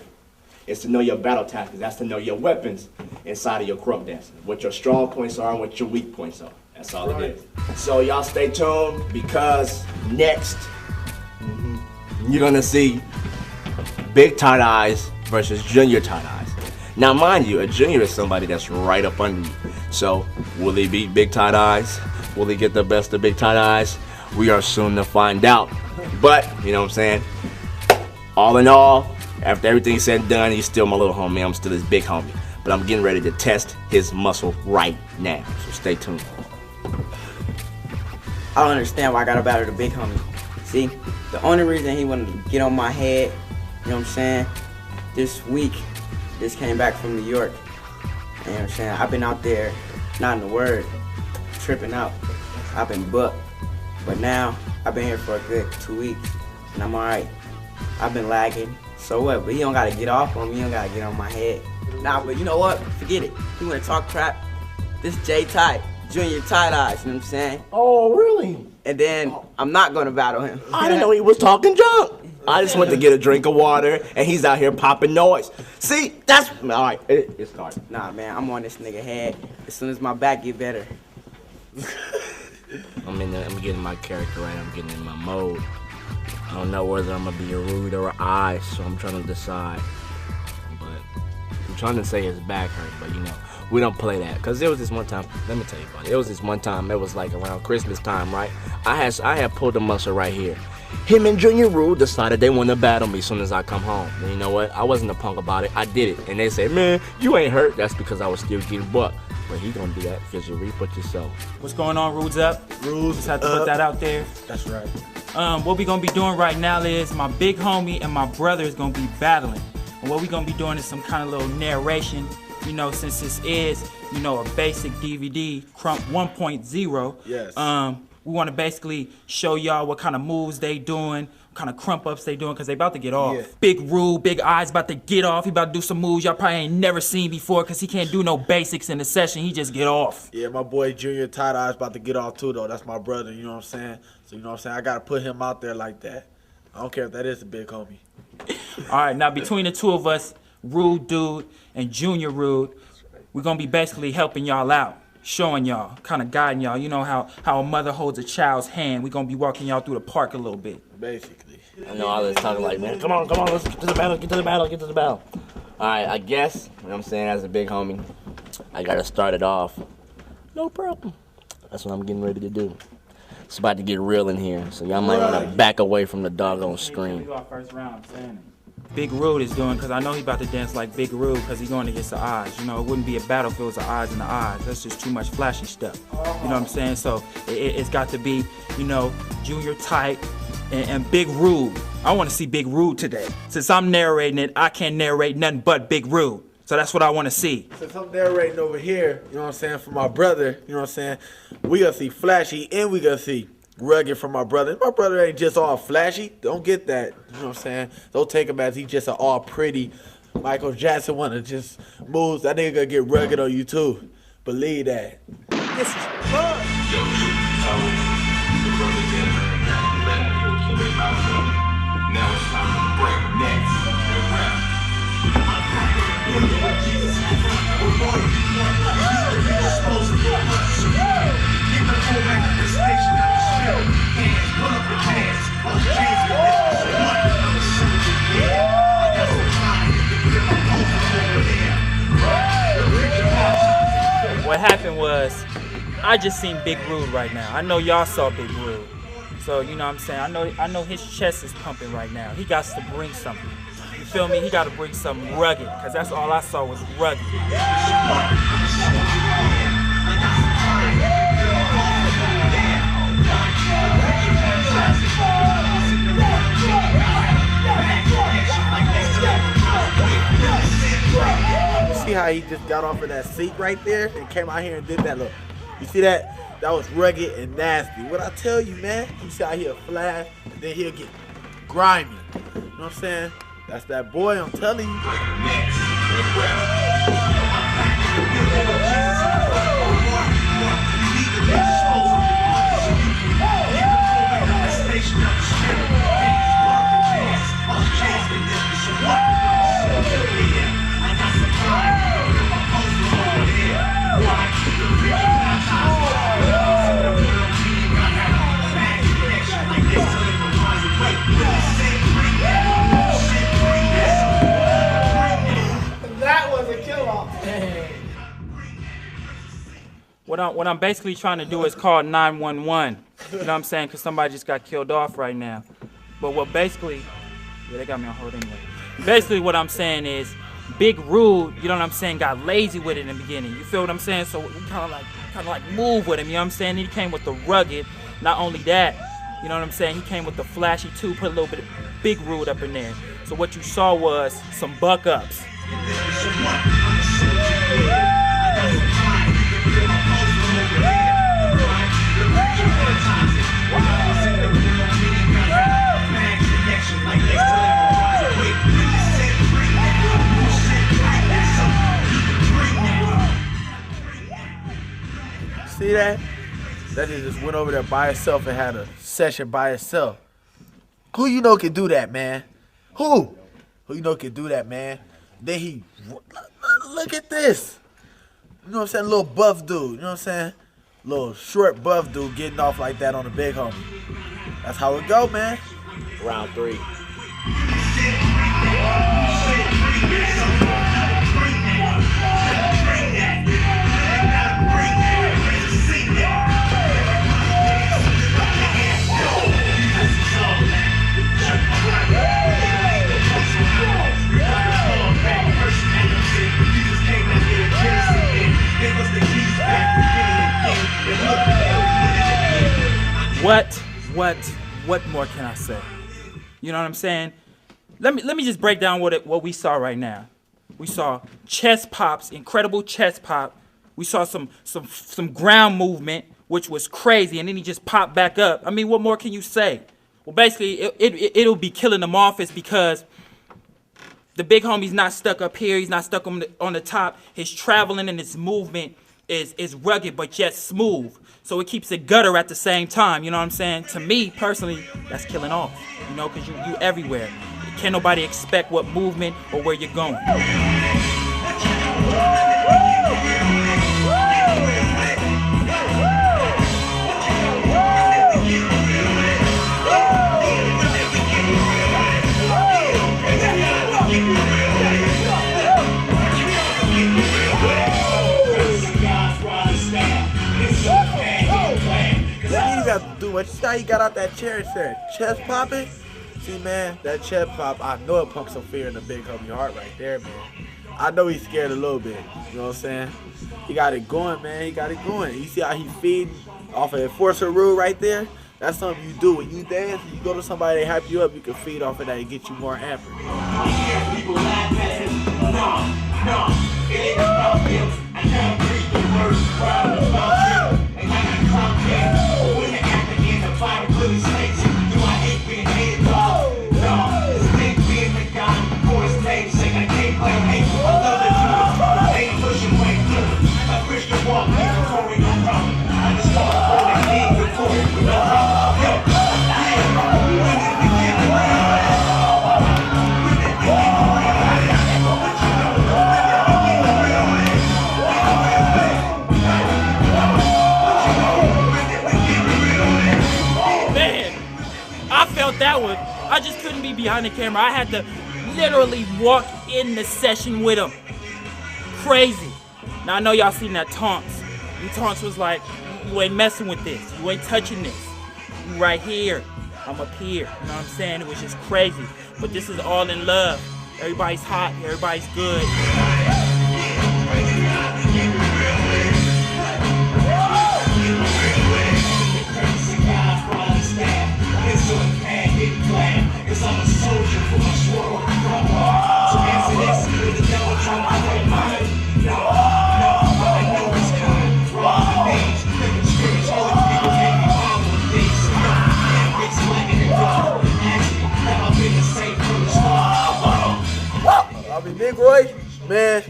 is to know your battle tactics. That's to know your weapons inside of your Krump dance. What your strong points are and what your weak points are. That's all it is. So y'all stay tuned because next you're gonna see big Tight-eyez versus junior Tight-eyez. Now mind you, a junior is somebody that's right up under you. So will he beat big Tight-eyez? Will he get the best of big Tight-eyez? We are soon to find out. But, you know what I'm saying? All in all, after everything's said and done, he's still my little homie. I'm still his big homie. But I'm getting ready to test his muscle right now. So stay tuned. I don't understand why I gotta battle the big homie. See, the only reason he wanted to get on my head, you know what I'm saying? This week, just came back from New York. You know what I'm saying? I've been out there, not in the word, tripping out. I've been booked. But now, I've been here for a good 2 weeks, and I'm alright. I've been lagging, so what? But he don't gotta get off on me, he don't gotta get on my head. Nah, but you know what? Forget it. You wanna talk crap? This J-Tight, junior Tight-eyez, you know what I'm saying? Oh, really? And then, I'm not gonna battle him. I didn't know he was talking junk. I just went to get a drink of water, and he's out here popping noise. See, that's, all right, it started. Nah, man, I'm on this nigga head. As soon as my back get better. I'm getting my character right. I'm getting in my mode. I don't know whether I'm gonna be a rude or an eye, so I'm trying to decide. But I'm trying to say his back hurt, but you know, we don't play that. Cause there was this one time, let me tell you about it. It was this one time, it was like around Christmas time, right? I had pulled a muscle right here. Him and Junior Rule decided they wanted to battle me as soon as I come home. And you know what? I wasn't a punk about it. I did it. And they said, man, you ain't hurt. That's because I was still getting bucked. But he gonna do that because you reap what you sow. What's going on, Rudes Up? Rules Just had to put that out there. That's right. What we gonna be doing right now is my big homie and my brother is gonna be battling. And what we gonna be doing is some kind of little narration, you know, since this is, you know, a basic DVD, Krump 1.0. Yes. We wanna basically show y'all what kind of moves they doing, what kind of crump ups they doing, cause they about to get off. Yeah. Big Rule, Big Eyes about to get off. He about to do some moves y'all probably ain't never seen before, cause he can't do no basics in the session. He just get off. Yeah, my boy Junior Tight-eyez about to get off too, though. That's my brother, you know what I'm saying? So, you know what I'm saying? I got to put him out there like that. I don't care if that is a big homie. All right, now between the two of us, Rude Dude and Junior Rude, we're going to be basically helping y'all out, showing y'all, kind of guiding y'all. You know how a mother holds a child's hand. We're going to be walking y'all through the park a little bit. Basically. I know all this talking like, man, come on, let's get to the battle, get to the battle. All right, I guess, you know what I'm saying, as a big homie, I got to start it off. No problem. That's what I'm getting ready to do. It's about to get real in here, so y'all might want to back away from the doggone screen. First round, Big Rude is doing, because I know he about to dance like Big Rude, because he's going against the eyes. You know, it wouldn't be a battle if it was the eyes and the eyes. That's just too much flashy stuff. You know what I'm saying? So it's got to be, you know, Junior Tight and Big Rude. I want to see Big Rude today. Since I'm narrating it, I can't narrate nothing but Big Rude. So that's what I want to see. Since I'm narrating over here, you know what I'm saying, for my brother, you know what I'm saying, we gonna see flashy and we gonna see rugged from my brother. My brother ain't just all flashy. Don't get that. You know what I'm saying? Don't take him as he just an all pretty Michael Jackson wanna just moves. That nigga gonna get rugged on you too. Believe that. This is fun. Now it's time to break next. What happened was, I just seen Big Rude right now. I know y'all saw Big Rude. So, you know what I'm saying? I know his chest is pumping right now. He got to bring something. You feel me? He got to bring something rugged, because that's all I saw was rugged. how he just got off of that seat right there and came out here and did that look? You see that? That was rugged and nasty. What I tell you, man, you see how he'll flash and then he'll get grimy. You know what I'm saying? That's that boy, I'm telling you. What I'm basically trying to do is call 911. You know what I'm saying? Because somebody just got killed off right now. But what basically, yeah, they got me on hold anyway. Basically what I'm saying is, Big Rude, you know what I'm saying, got lazy with it in the beginning. You feel what I'm saying? So we kind of like move with him, you know what I'm saying? He came with the rugged. Not only that, you know what I'm saying, he came with the flashy too, put a little bit of Big Rude up in there. So what you saw was some buck ups. See that? That just went over there by itself and had a session by itself. Who you know can do that, man? Who you know can do that, man? Then he, look at this. You know what I'm saying? Little buff dude, you know what I'm saying? Little short buff dude getting off like that on the big homie. That's how it go, man. Round 3. What more can I say? You know what I'm saying? Let me just break down what we saw right now. We saw chest pops, incredible chest pop. We saw some ground movement, which was crazy, and then he just popped back up. I mean, what more can you say? Well, basically, it'll be killing them off is because the big homie's not stuck up here. He's not stuck on the top. His traveling and his movement is rugged but yet smooth. So it keeps it gutter at the same time. You know what I'm saying? To me, personally, that's killing off. You know, because you everywhere. Can't nobody expect what movement or where you're going. What you see, he got out that chair and said, chest popping? See, man, that chest pop, I know it pumps some fear in the big homie heart right there, man. I know he's scared a little bit, you know what I'm saying? He got it going, man, he got it going. You see how he feeding off of enforcer rule right there? That's something you do. When you dance, you go to somebody, they hype you up, you can feed off of that and get you more amper. People laugh at him. No, it ain't about him. I can't preach the words proud about him. And I got Krump Dance. When the acting in the fire, really snakes. Do I hate being hated? No, it's big being the guy for his namesake. I can't blame hate. I love the truth. I ain't pushing way through. I push the wall, before we no problem. I just want to hold that knee before we no problem. That one, I just couldn't be behind the camera. I had to literally walk in the session with him. Crazy. Now I know y'all seen that taunts. And taunts was like, you ain't messing with this. You ain't touching this. You right here. I'm up here. You know what I'm saying? It was just crazy. But this is all in love. Everybody's hot. Everybody's good. Cause I'm a soldier for my sword. So answer this, with the devil trying to play mine. Negroid, man,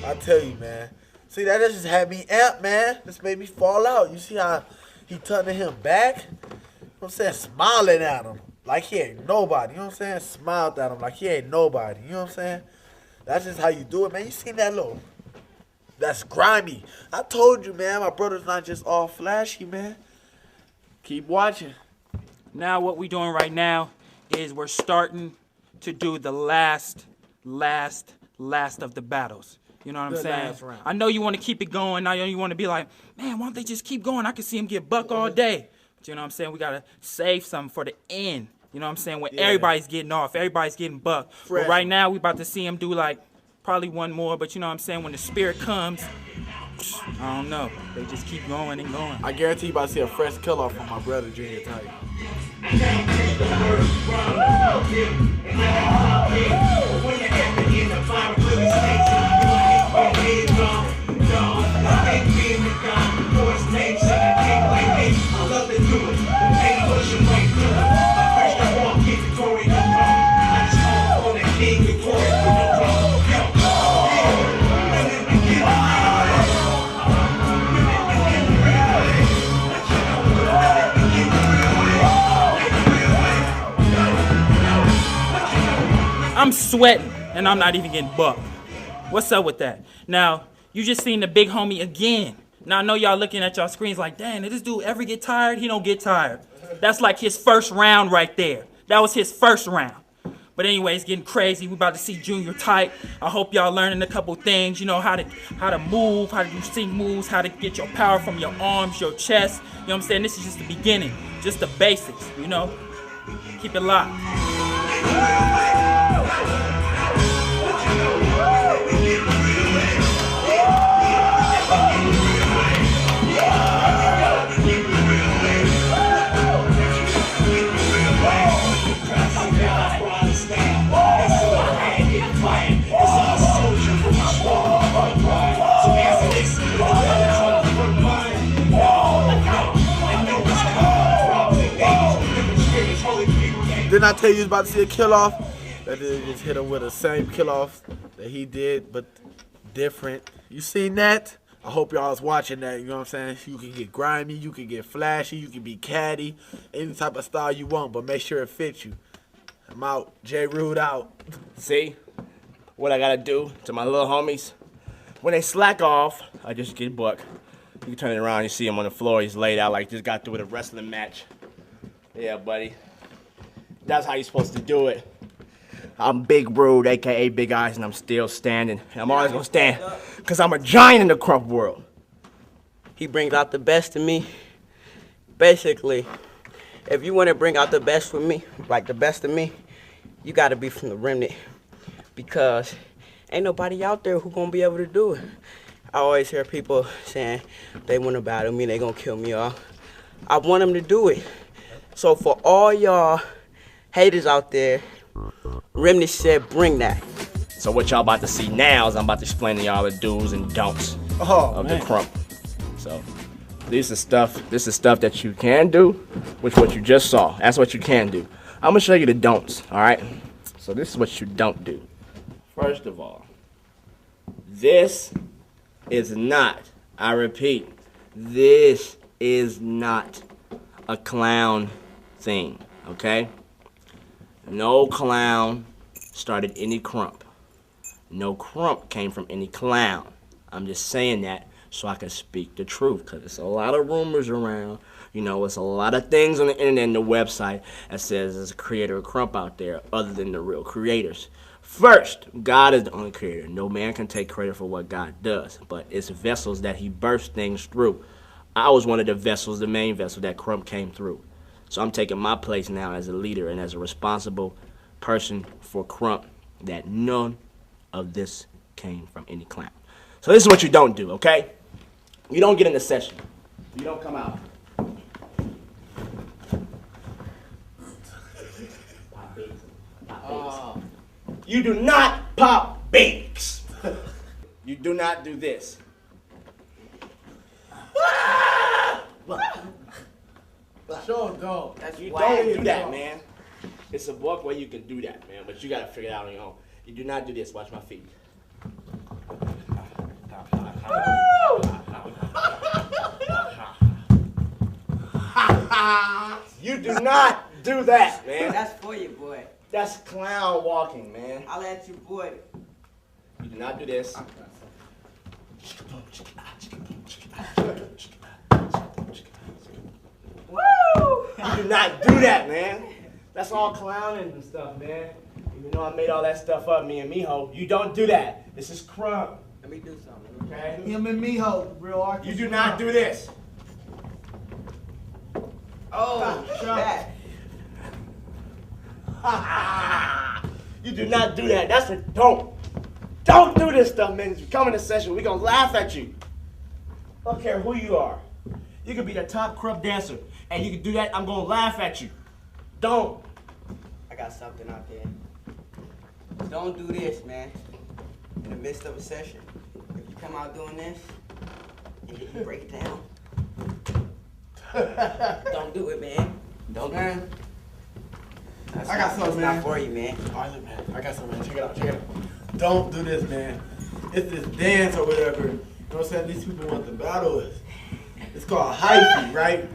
I tell you, man. See, that just had me amped, man. This made me fall out. You see how he turning him back? You know what I'm saying? Smiling at him like he ain't nobody. You know what I'm saying? Smiled at him like he ain't nobody. You know what I'm saying? That's just how you do it, man. You seen that little? That's grimy. I told you, man. My brother's not just all flashy, man. Keep watching. Now what we're doing right now is we're starting to do the last of the battles. You know what I'm saying? Last round. I know you want to keep it going. I know you want to be like, man, why don't they just keep going? I can see him get buck all day. But you know what I'm saying? We got to save something for the end. You know what I'm saying? When everybody's getting off, everybody's getting buck. But right now, we about to see him do like probably one more. But you know what I'm saying? When the spirit comes, I don't know. They just keep going and going. I guarantee you about to see a fresh kill off from my brother, Junior Tight. I'm sweating, and I'm not even getting bucked. What's up with that? Now, you just seen the big homie again. Now, I know y'all looking at y'all screens like, dang, did this dude ever get tired? He don't get tired. That's like his first round right there. That was his first round. But anyway, it's getting crazy. We about to see Junior Tight. I hope y'all learning a couple things. You know, how to move, how to do sync moves, how to get your power from your arms, your chest. You know what I'm saying? This is just the beginning, just the basics, you know? Keep it locked. Didn't I tell you he was about to see a kill off? That dude just hit him with the same kill off that he did, but different. You seen that? I hope y'all was watching that, you know what I'm saying? You can get grimy, you can get flashy, you can be catty, any type of style you want, but make sure it fits you. I'm out. J Rude out. See what I gotta do to my little homies? When they slack off, I just get buck. You can turn it around, you see him on the floor, he's laid out like just got through with a wrestling match. Yeah, buddy. That's how you're supposed to do it. I'm Big Rude, aka Big Eyes, and I'm still standing. And I'm always gonna stand, because I'm a giant in the Krump world. He brings out the best in me. Basically, if you want to bring out the best from me, like the best of me, you got to be from the remnant. Because ain't nobody out there who gonna be able to do it. I always hear people saying they want to battle me, they gonna kill me off. I want them to do it. So for all y'all haters out there, Remnant said bring that. So what y'all about to see now is I'm about to explain to y'all the do's and don'ts of the Krump. So this is stuff that you can do, which what you just saw. That's what you can do. I'm gonna show you the don'ts, all right? So this is what you don't do. First of all, this is not, I repeat, this is not a clown thing, okay? No clown started any Krump. No Krump came from any clown. I'm just saying that so I can speak the truth, because there's a lot of rumors around. You know, it's a lot of things on the internet and the website that says there's a creator of Krump out there other than the real creators. First, God is the only creator. No man can take credit for what God does, but it's vessels that he bursts things through. I was one of the vessels, the main vessel that Krump came through. So I'm taking my place now as a leader and as a responsible person for Krump, that none of this came from any clown. So this is what you don't do, okay? You don't get in the session. You don't come out. Pop bigs. Pop bigs. You do not pop bigs. You do not do this. Sure don't. You don't do that, man. It's a book where you can do that, man, but you gotta figure it out on your own. You do not do this. Watch my feet. You do not do that, man. That's for you, boy. That's clown walking, man. I'll let you, boy. You do not do this. Woo! You do not do that, man. That's all clowning and stuff, man. Even though I made all that stuff up, me and Miho, you don't do that. This is Krump. Let me do something. Okay? Him and Miho, real artists. You do not do this. Oh, that. You do not do that. That's a don't. Don't do this stuff, man. If you come in the session, we're gonna laugh at you. I don't care who you are. You could be the top Krump dancer, and you can do that, I'm gonna laugh at you. Don't. I got something out there. Don't do this, man. In the midst of a session. If you come out doing this, and then you break it down. Don't do it, man. Don't Man, That's I got something, not man. for you, man. All right, look, man. I got something, man. Check it out. Check it out. Don't do this, man. It's this dance or whatever. You know what I'm saying? These people want to battle us. It's called hyphy, right?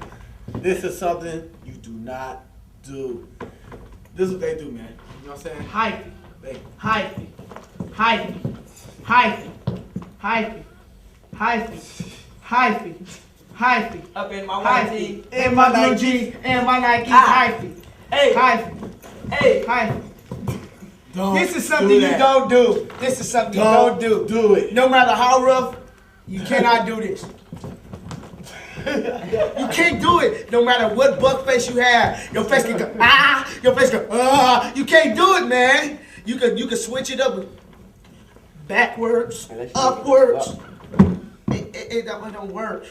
This is something you do not do. This is what they do, man. You know what I'm saying? Hyphy, They hyphy, hyphy, hyphy, hyphy, hyphy, hyphy, hyphy. Up in my white tee. Hyphy. And my blue jeans and my Nike. Ah. Hyphy. Hey. Hyphy. Hey. Hyphy. don't This is something do you that. don't do. This is something you don't do. Do it. No matter how rough, you cannot do this. You can't do it no matter what buck face you have. Your face can go, ah, your face go, ah. You can't do it, man. You can switch it up backwards, upwards. It don't work.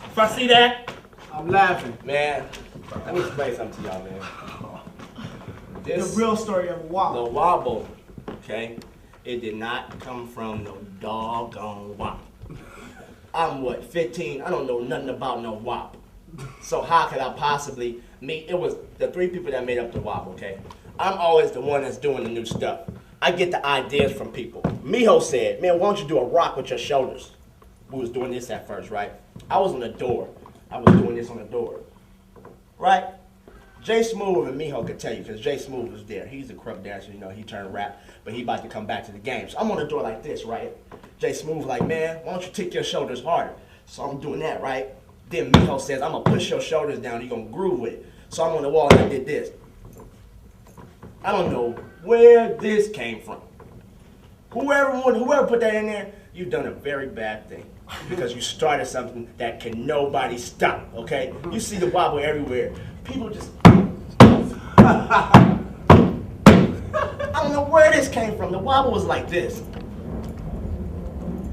If I see that, I'm laughing. Man, let me explain something to y'all, man. The This real story of the WAP. wobble, okay? It did not come from no doggone WAP. I'm what, 15? I don't know nothing about no WAP. So how could I possibly meet? It was the 3 people that made up the WAP, okay? I'm always the one that's doing the new stuff. I get the ideas from people. Miho said, man, why don't you do a rock with your shoulders? We was doing this at first, right? I was on the door. I was doing this on the door, right? Jay Smooth and Miho could tell you, because Jay Smooth was there. He's a Krump dancer, you know, he turned rap, but he about to come back to the game. So I'm on the door like this, right? Jay Smooth like, man, why don't you take your shoulders harder? So I'm doing that, right? Then Miho says, I'm gonna push your shoulders down, you're gonna groove with it. So I'm on the wall and I did this. I don't know where this came from. Whoever put that in there, you've done a very bad thing. Because you started something that can nobody stop, okay? You see the wobble everywhere. People just... I don't know where this came from. The wobble was like this.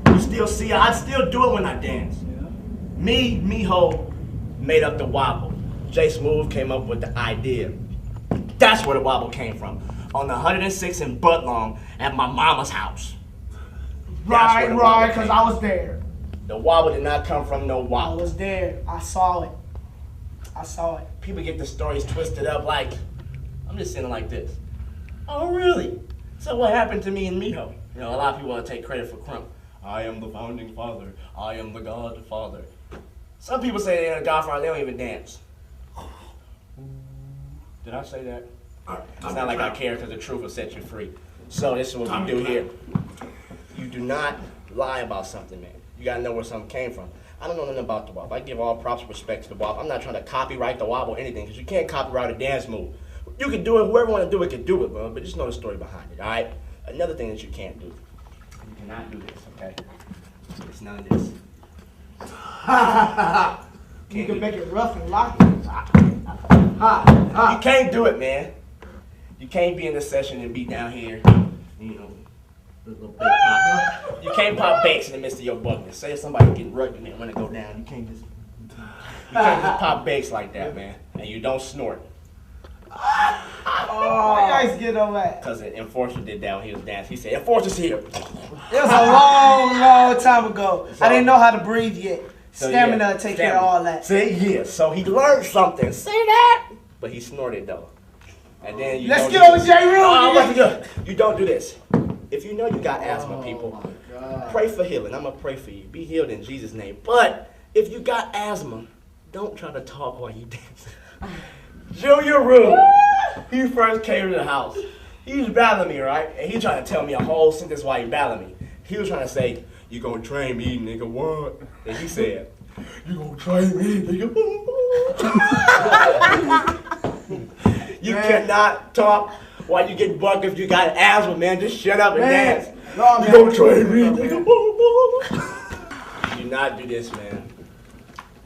You still see, I still do it when I dance. Me, Miho, made up the wobble. Jay Smooth came up with the idea. That's where the wobble came from. On the 106 in Butlong at my mama's house. Right, because I was there. The wobble did not come from no I wobble. was there. I saw it. People get the stories twisted up like, I'm just sitting like this. Oh, really? So what happened to me and Miho? You know, a lot of people want to take credit for Krump. I am the founding father. I am the godfather. Some people say they're the godfather, they don't even dance. Did I say that? It's not like I care because the truth will set you free. So this is what we do here. You do not lie about something, man. You gotta know where something came from. I don't know nothing about the wobble. I give all props and respect to the wobble. I'm not trying to copyright the wobble or anything, because you can't copyright a dance move. You can do it, whoever want to do it can do it, bro, but just know the story behind it, all right? Another thing that you can't do. You cannot do this, okay? It's none of this. You can make it rough and lock You can't do it, man. You can't be in the session and be down here, you know, little big pop. You can't pop bakes in the midst of your buckness. Say if somebody getting rugged and they want to go down, you can't just pop bakes like that, man. And you don't snort. Oh, you guys get on that. Because the enforcer did that when he was dancing. He said, enforcer's here. It was a long time ago. I didn't know how to breathe yet. Stamina will take care of all that. See, yeah. So he learned something. Say that. But he snorted though. And then you Let's get on J-Room. You don't do this. If you know you got asthma, people, pray for healing. I'm gonna pray for you. Be healed in Jesus' name. But if you got asthma, don't try to talk while you dance. Junior Rue, he first came to the house. He was battling me, right? And he trying to tell me a whole sentence while he battling me. He was trying to say, "You gonna train me, nigga, what?" And he said, "You gonna train me, nigga, You cannot talk while you get bucked if you got asthma, man. Just shut up and dance. No, you gonna train me, nigga. Do not do this, man.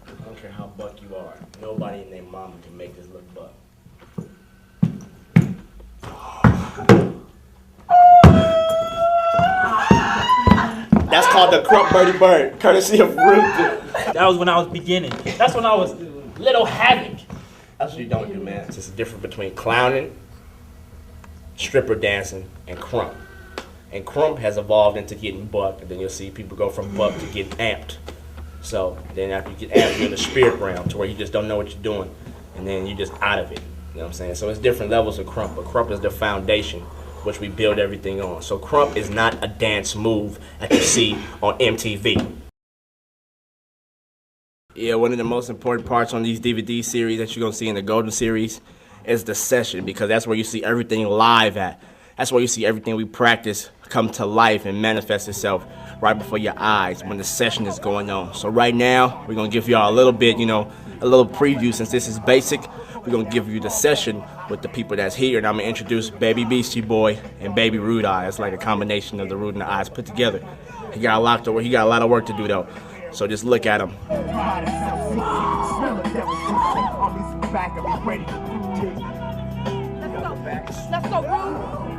I don't care how buck you are. Nobody and their mama can make this look buck. That's called the Krump Birdie Bird, courtesy of Root. That was when I was beginning. That's when I was little havoc. That's what you don't do, man. It's just the difference between clowning, stripper dancing, and krump. And krump has evolved into getting bucked, and then you'll see people go from buck to getting amped. So then after you get amped, you're in the spirit realm to where you just don't know what you're doing, and then you're just out of it. You know what I'm saying? So it's different levels of krump, but krump is the foundation which we build everything on. So krump is not a dance move that you see on MTV. Yeah, one of the most important parts on these DVD series that you're gonna see in the Golden Series is the session, because that's where you see everything live at. That's where you see everything we practice come to life and manifest itself right before your eyes when the session is going on. So right now, we're gonna give y'all a little bit, a little preview. Since this is basic, we're gonna give you the session with the people that's here, and I'm gonna introduce Baby Beastie Boy and Baby Rude Eye. It's like a combination of the Rude and the Eyes put together. He got a lot of work to do though. So just look at him. Let's go, Rude.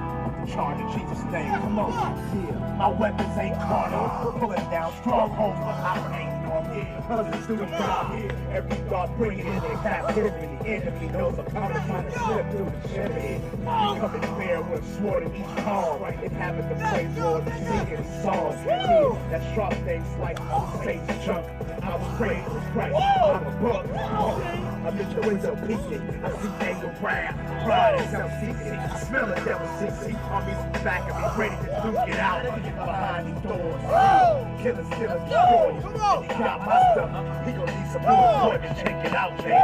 Charge in Jesus' name, come on. Yeah. My weapons ain't carnal, pulling down strongholds, but I ain't on here. Cause it's through the God here. Every thought bringing in their captivity. The enemy knows I'm coming, trying to slip through the chimney. Becoming fair with a sword in each palm. It happened to praise Lord, singing songs. Yeah, that sharp thing sliced Satan's junk. I was praying for Christ. I'm a book. I'm in the window peeking. I see anger, wrath, pride, and self-seeking. I smell the devil sissy. Armies back and be ready to duke it out behind these doors. Killers, destroyers. He got my stuff. He gon' need some new equipment. Check it out, man.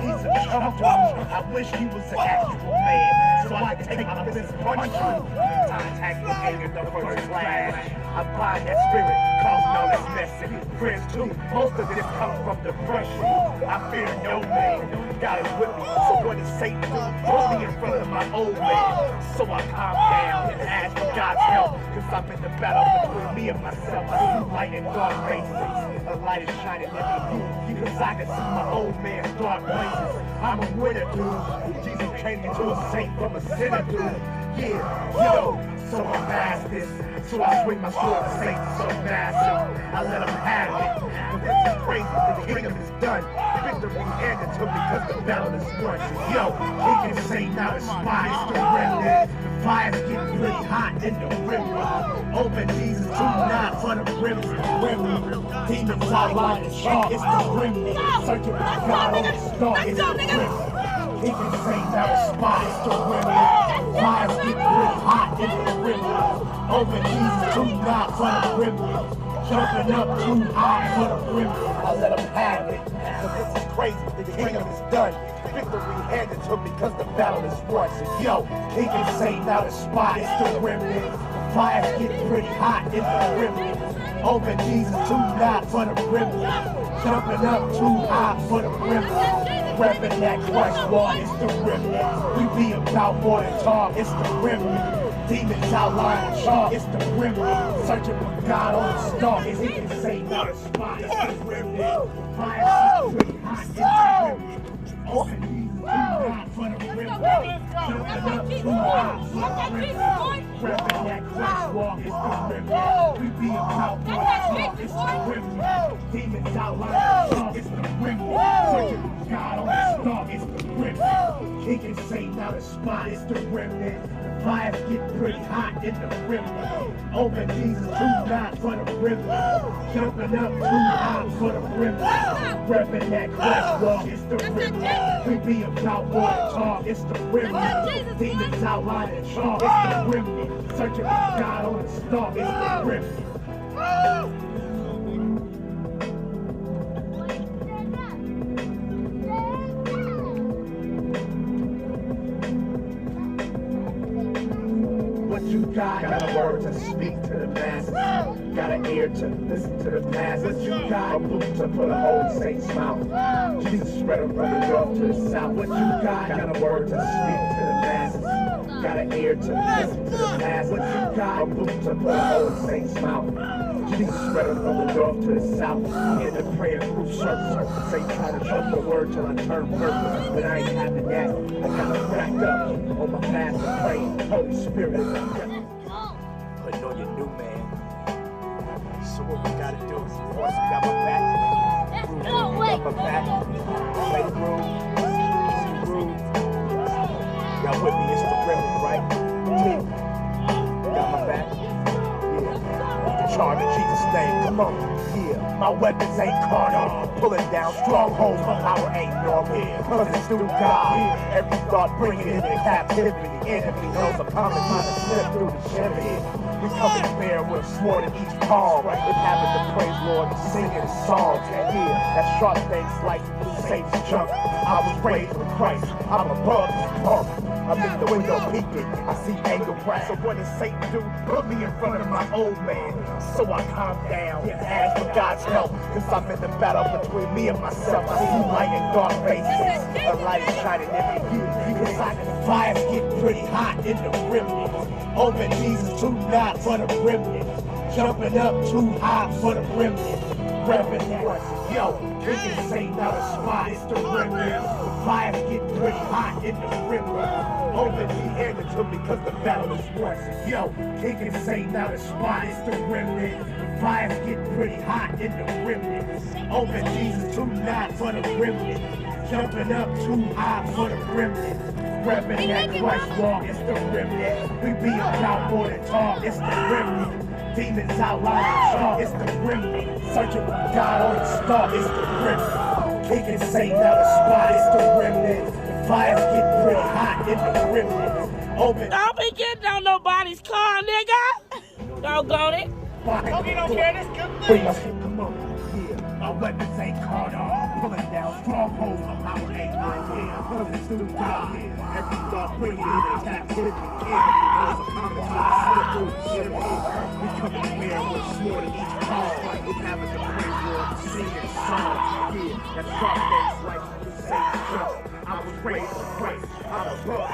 He's a chump. I wish he was an actual man, so I can take my fist punch you. Contact the anger, the first flash. I find that spirit, causing all this messing. Friends too, most of this comes from depression. I fear no man, God is with me. So what does Satan do? Throw me in front of my old man. So I calm down and ask for God's help. Cause I'm in the battle between me and myself. I see light in dark places. A light is shining in me. Cause I can see my old man's dark places. I'm a winner, dude. Jesus changed me to a saint from a sinner, dude. Yeah, so I master this. So I swing my sword to Satan so massive. I let him have it. But this is crazy, the kingdom is done. Victory handed to me because the battle is won. Yo, he can say now the spies to remnant. The fire's getting pretty hot in the river. Open Jesus 2-9 for the rims. Demons outline the chalk, it's the remnant. Searching for God on the star, it's the river. He can say now the spies to remnant. Fire's getting pretty hot in the river. Open Jesus 2-9 for the river. Jumping up too high for the river. I let him have it. But this is crazy, the kingdom is done. Victory handed to me because the battle is won. So yo, he can say now the spot is the remnant. The fire's getting pretty hot in the remnant. Open Jesus 2-9 for the river. Jumping up too high for the river. Repping that Christ war, it's the remnant. We be about more than talk, it's the remnant. Demons outline the chalk, it's the remnant. Searching for God on the star, it's he can say now the spot, it's the remnant. Fire's getting pretty hot in the remnant. Open Jesus 2-9 for the river. Jumping up too high for the river. Repping that Christ walk, it's the river. We be about more than talk, it's the remnant. Demons outline the chalk, it's the remnant. Searching for God on the star, it's the river. He He can say now the spot is the remnant. The fires get pretty hot in the remnant. Open Jesus 2-9 for the remnant. Jumping up 2 high for the remnant. Repping that quest walk, it's the remnant. We be about water talk, it's the remnant. Demons outline the chalk, it's the remnant. Searching for God on the stalk, it's the remnant. You got a word to speak to the masses, got an ear to listen to the masses. What you got? A boot to put a holy saint's mouth. Jesus spread them from the north to the south. What you got a word to speak to the masses, got an ear to listen to the masses. What you got? A boot to put a holy saint's mouth. Jesus spread them from the north to the south. In the prayer through circles, say try to trust the word till I turn purple. But I ain't having that. I got to crack up on my path to pray. Holy Spirit. Putting on your new man. So what we gotta do is force you got my back. No, wait. Got my back. Play the groove. See the groove. Y'all with me? It's the remnant, right? Got my back. Yeah. The charge of Jesus' name. Come on. Yeah. My weapons ain't carnal. Pulling down strongholds. My power ain't normal. Cause it's through God. Every thought bringing it into captivity. Enemy knows I'm coming, trying to slip through the chimney. We come to bear with a sword in each palm. With having to praise Lord and singing songs. Yeah, that sharp thing sliced through Satan's junk. I was raised with Christ. I'm above this punk. I'm in the window peeking. I see anger press. So what does Satan do? Put me in front of my old man. So I calm down and ask for God's help. Cause I'm in the battle between me and myself. I see light and dark faces. The light is shining in me. Cause I can fires get pretty hot in the remnant. Open Jesus 2-9 for the remnant. Jumping up 2 high for the remnant. Repping that. Yo, we can say now the spot is the remnant. The fires get pretty hot in the remnant. Open the hand to me cause the battle is won. Yo, he can say now the spot is the remnant. The fires get pretty hot in the remnant. Open Jesus 2-9 for the remnant. Jumping up 2 high for the remnant. Repping that Christ walk, it's the remnant. We be about more than talk, it's the remnant. Demons outline the chalk, it's the remnant. Searching for God on the stalk, it's the remnant. He can say now the spot, it's the remnant. The fires get pretty hot in the remnant. Open. Don't be getting on nobody's car, nigga. Doggone it. Okay, don't care, this good. Come on, yeah. My weapons ain't carnal. Pulling down strongholds, my power ain't mine. Cause it's through God. Every thought bringing it into captivity. We come to bear with a sword in each palm. We having to praise Lord, singing songs. Yeah, that sharp things like you say jump. I was raised with Christ. I'm above.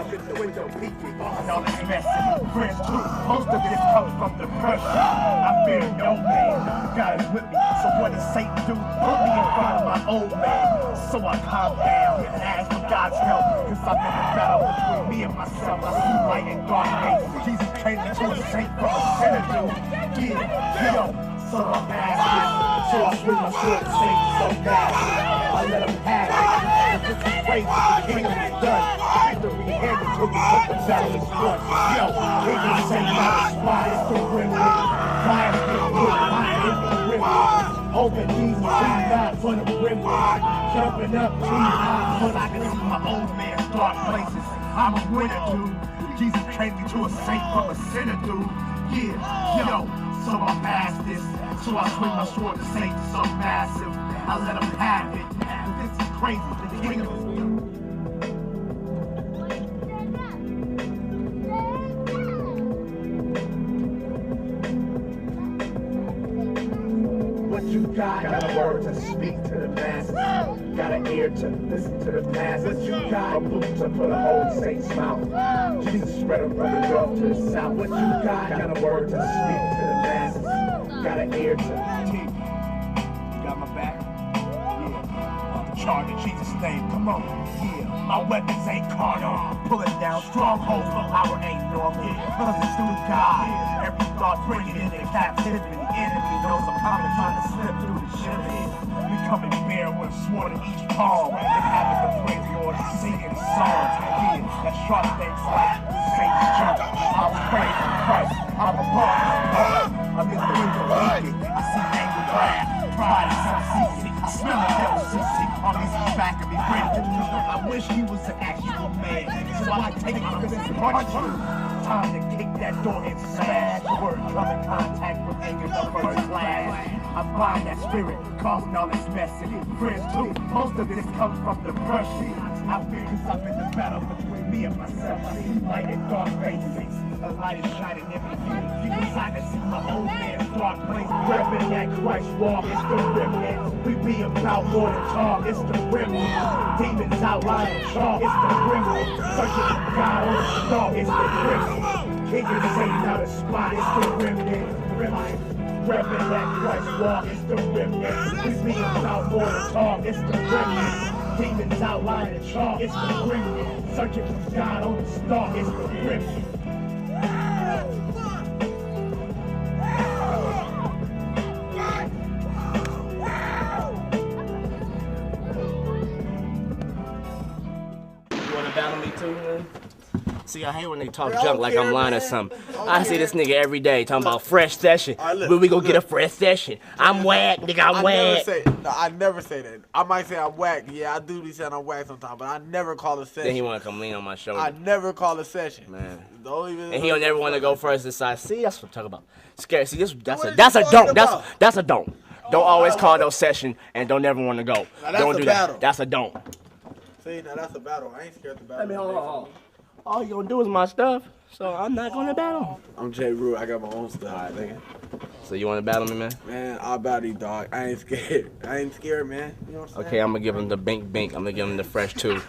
I'm in the window peeking. Y'all is messing. Friends too. Most of this comes from depression. I fear no man. God is with me. So what does Satan do? Put me in front of my old man. So I calm down and ask for God's help. Cause I'm in the battle between me and myself. I see light and dark days. Jesus changed me to a saint from a sinner, dude. Yeah, yo. So I'm asking. So I swing my sword and say so bad. I let him have it. If it's crazy, the kingdom is done. Victory handed to me, but the battle is won. Yo, he can say now the spot is the remnant. Fire get good, hot in the remnant. Open Jesus 2-9 for the remnant. Jumping up 2 high, but I can see my old man's dark places. I'm a winner, dude. Jesus changed me to a saint from a sinner, dude. Yeah, yo, so I pass this. So I swing my sword to Satan so massive. I let him have it. This is crazy. The kingdom is what you got a word to speak to the masses. Got an ear to listen to the masses. What you got? A boot to put a holy saint's mouth. Jesus spread them from the north to the south. What you got a word to speak to the masses. Got an ear to teach. You got my back? Yeah. The charge in Jesus' name, come on. Yeah. My weapons ain't carnal. Pulling down strongholds, my power ain't normal. Cause it's through God. Every thought bringing it into captivity. Enemy knows I'm coming, trying to slip through the chimney. We come and bear with swore to each palm, and having the praise Lord singing songs. Yeah, that sharp things like Satan's jump. I was praying for Christ. I'm a punk. I'm in the window naked. I see anger, wrath, pride, and self-seeking. I smell the devil sissy. All these back of me grinning. I wish he was an actual man, so I could take my fist and punch you. Time to kick that door and smash. The word come in contact with anger, the first class. I find that spirit causing all this mess and friends too. Most of this comes from depression. I feel cause I'm in the battle between me and myself. I see light and dark faces. A light is shining in me. You decide to see my old man's dark place. Repping that Christ walk, it's the remnant. We be about more than talk, it's the remnant. Demons outline the chalk, it's the remnant. Searching for God on the stalk, it's the remnant. Kicking Satan out of spot, it's the remnant. Repping that Christ walk, it's the remnant. We be about more than talk, it's the remnant. Demons outline the chalk, it's the remnant. Searching for God on the stalk, it's the remnant. Battle me too, man. See, I hate when they talk junk like I'm lying or something. I see this nigga every day talking about fresh session. When we go get a fresh session? I'm whack, nigga, I'm whack. I never say that. I might say I'm whack. Yeah, I do be saying I'm whack sometimes, but I never call a session. Then he want to come lean on my shoulder. I never call a session. Man. And he don't never want to go first decide. See, that's what I'm talking about. Scary. See, that's a don't. That's a don't. Don't always call those session and don't ever want to go. Don't do that. That's a don't. See, now that's a battle. I ain't scared to battle. Let me hold on. All you gonna do is my stuff, so I'm not gonna battle. I'm Jay Rue. I got my own stuff. All right, nigga. So you wanna battle me, man? Man, I'll battle you, dog. I ain't scared. I ain't scared, man. You know what I'm saying? Okay, I'm gonna give him the bink. I'm gonna give him the fresh two.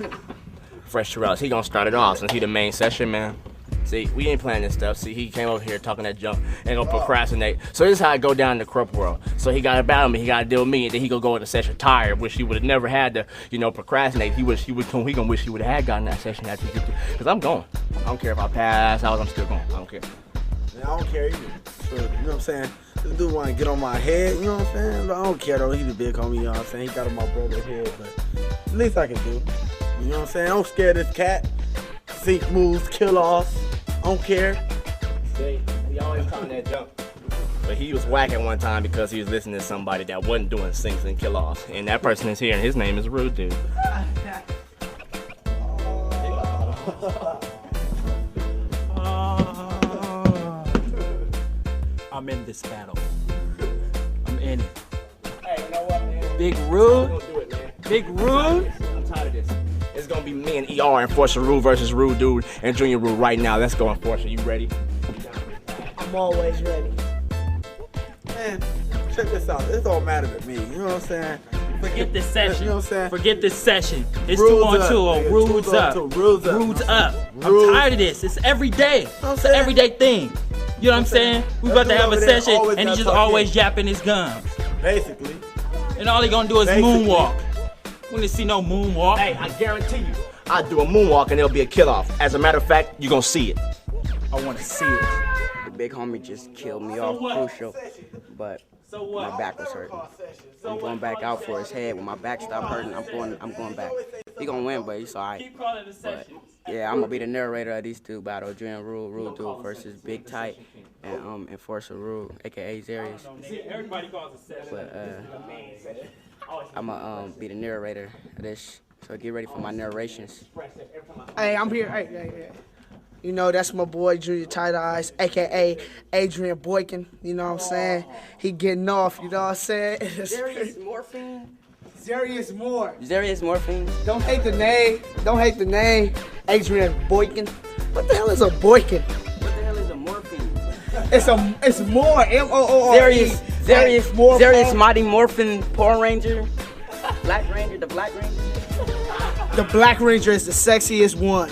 Fresh two routes. He gonna start it off since he the main session, man. See, we ain't playing this stuff. See, he came over here talking that junk and gonna procrastinate. So this is how I go down in the Krump world. So he gotta battle me, he gotta deal with me, and then he gonna go into session tired, which he would have never had to, procrastinate. He gonna wish he would have had gotten that session after he get to, cause I'm going. I don't care if I pass out, I'm still going. I don't care. Man, I don't care either. So, you know what I'm saying? This dude wanna get on my head, you know what I'm saying? But I don't care though. He's a big homie, you know what I'm saying? He got on my brother's head, but at least I can do. You know what I'm saying? I don't scare this cat. Sink moves, kill offs. I don't care. See, he always talking that junk. But he was whacking one time because he was listening to somebody that wasn't doing sinks and kill offs. And that person is here and his name is Rude Dude. I'm in this battle. I'm in it. Hey, you know what, man? Big Rude. We're gonna do it, man. Big Rude. I'm tired of this. It's gonna be me and ER enforcing Rude versus Rude Dude and Junior Rude right now. Let's go, Enforcer. You ready? I'm always ready. Man, check this out. This don't matter to me. You know what I'm saying? Forget this session. You know what I'm saying? Forget this session. It's Rude's 2 on 2. nigga. Rude's up. Rude's up. Rude's up. I'm Rude. tired of this. It's every day. It's an saying? everyday thing. You know what I'm saying? We about to have a session and he just always yapping his gums. Basically. And all he gonna do is moonwalk. We didn't see no moonwalk. Hey, I guarantee you, I'll do a moonwalk and it'll be a kill off. As a matter of fact, you're gonna see it. I wanna see it. The big homie just killed me off crucial, but my back was hurting. I'm going back out for his head. When my back stopped hurting, I'm going back. He gonna win, but he's alright. Keep calling the session. Yeah, I'm gonna be the narrator of these two battles. Junior Rude Dude versus Big Tight and Enforcer Rude, aka Tight-eyez. Everybody calls a session. But I'm gonna be the narrator of this. So get ready for my narrations. Hey, I'm here. Hey. You know, that's my boy, Junior Tight-eyez, a.k.a. Adrian Boykin. You know what I'm saying? He getting off, you know what I'm saying? Zarius Morphine? Zarius Moore. Zarius Morphine? Don't hate the name. Don't hate the name. Adrian Boykin. What the hell is a Boykin? What the hell is a morphine? It's more. M-O-O-R-E. Zarius Mighty Morphin Power Ranger? Black Ranger, the Black Ranger? The Black Ranger is the sexiest one.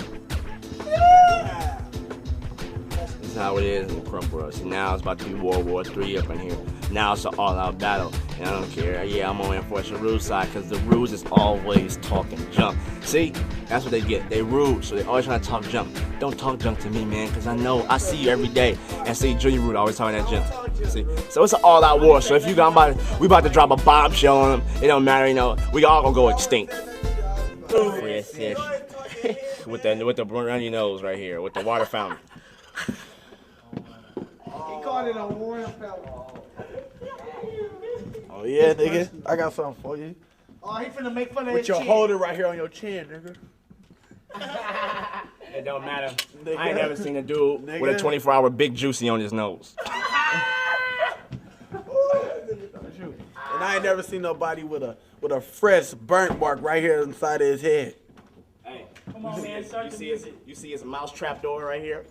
This is how it is in the Krump world. See, now it's about to be World War III up in here. Now it's an all-out battle, and I don't care. Yeah, I'm on Enforcer Rude's side, because the Rudes is always talking junk. See, that's what they get. They rude, so they always trying to talk junk. Don't talk junk to me, man, because I know, I see you every day, and see Junior Rude always talking that junk. See, so it's an all-out war. So if we about to drop a bombshell on them, it don't matter, you know. We all gonna go extinct. Yes, yes. with the runny nose right here, with the water fountain. He called it a warm fellow. Oh yeah, nigga. I got something for you. Oh, he finna make fun of With his your chin. holder right here on your chin, nigga. It don't matter. Nigga. I ain't never seen a dude Nigga. with a 24-hour Big Juicy on his nose. And I ain't never seen nobody with a fresh burnt mark right here inside of his head. Hey, Come on, man. Start the music. you see his mouse trap door right here?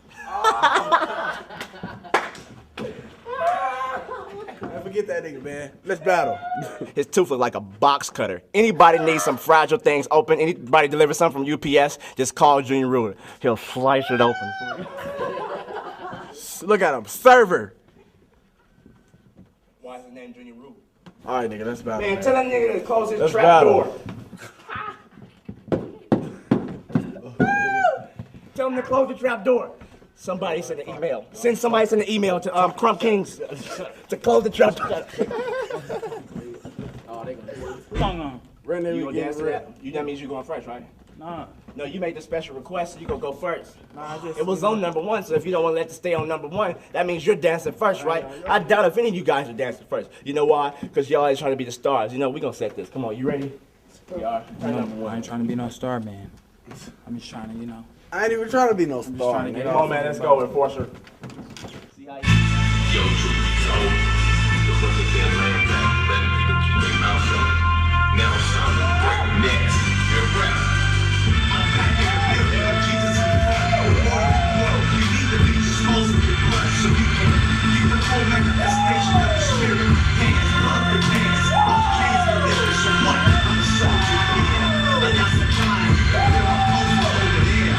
Forget that nigga, man. Let's battle. His tooth look like a box cutter. Anybody needs some fragile things open, anybody deliver something from UPS, just call Junior Ruler. He'll slice it open for you. Look at him, server. Why is his name Junior Ruler? All right, nigga, let's battle. Man, tell that nigga to close his Let's trap battle. door. Tell him to close the trap door. Somebody send an email. Somebody send an email to Krump Kings to close the trap door. Come on. You gonna dance to that? That means you going first, right? Nah. No, you made the special request, so you gonna go first. Nah, I just. It was on number 1, so if you don't want to let it stay on number 1, that means you're dancing first, right? I doubt if any of you guys are dancing first. You know why? Because y'all always trying to be the stars. You know, we gonna set this. Come on, you ready? We are. I ain't trying to be no star, man. I'm just trying to, you know. I ain't even trying to be no star. trying to get nigga. Come on, man, let's go, Enforcer. See how you... Yo, truth be told, the fucking can't land back, letting people keep their mouth shut. Now it's time to break necks and rap. I'm back in the building of Jesus. You need to be disposed of your blood so you can keep the whole manifestation of the spirit. Dance, love, and dance. All chains are lifted, so what? I'm a soldier here. I got some time. Feel my post over there.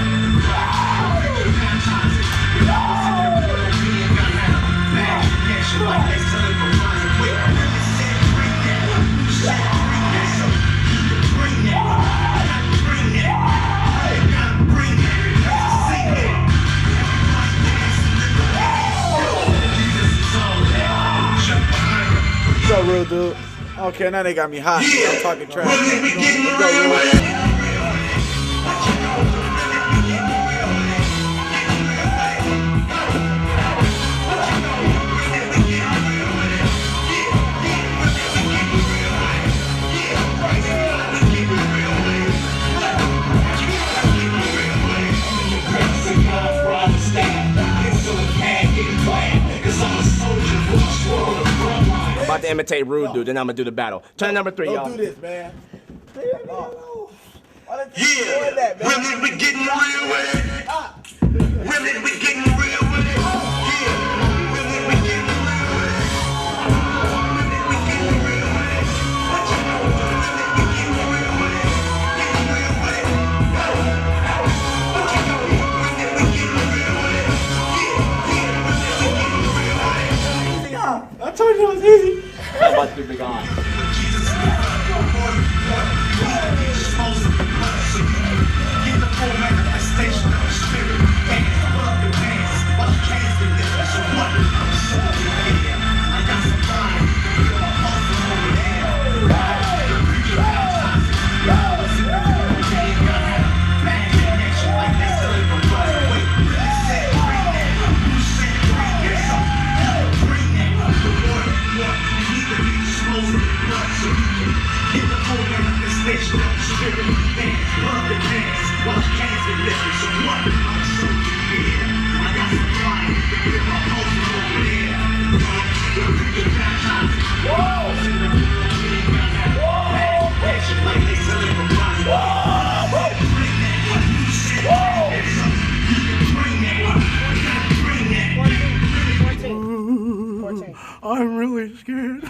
Like they selling for wine and wait. They said bring that. You said bring that. So you can bring that. Bring that. You gotta bring that. Because I sing that. Everybody dance and live the life. Jesus is all that. Jump behind her. What's up, real dude? Okay, now they got me hot. I'm talking trash. We getting Let's go, real. I'm about to imitate Rude Dude, then I'm gonna do the battle. Turn number 3, y'all. Don't do this, man. Yeah, really we getting real with it. Really we getting real with it. Yeah, really we getting real with it. Really we getting real with it. What you know? Really we getting real with it. Getting real with it. What you know? Really we getting real with it. Yeah, really we getting real with it. I told you it was easy. I'm about to be gone. I'm really scared.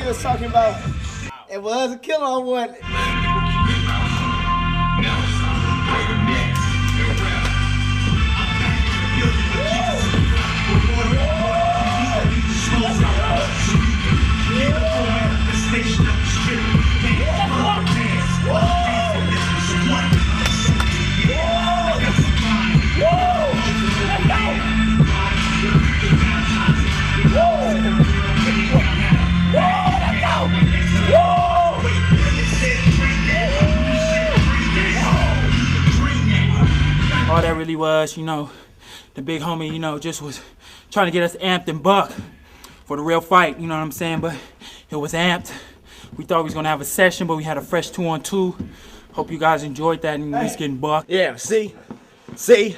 you was talking about. It was a killer on one. All that really was, you know, the big homie, you know, just was trying to get us amped and buck for the real fight, you know what I'm saying? But it was amped. We thought we was gonna have a session, but we had a fresh 2-on-2. Hope you guys enjoyed that and he's getting bucked. Yeah, see? It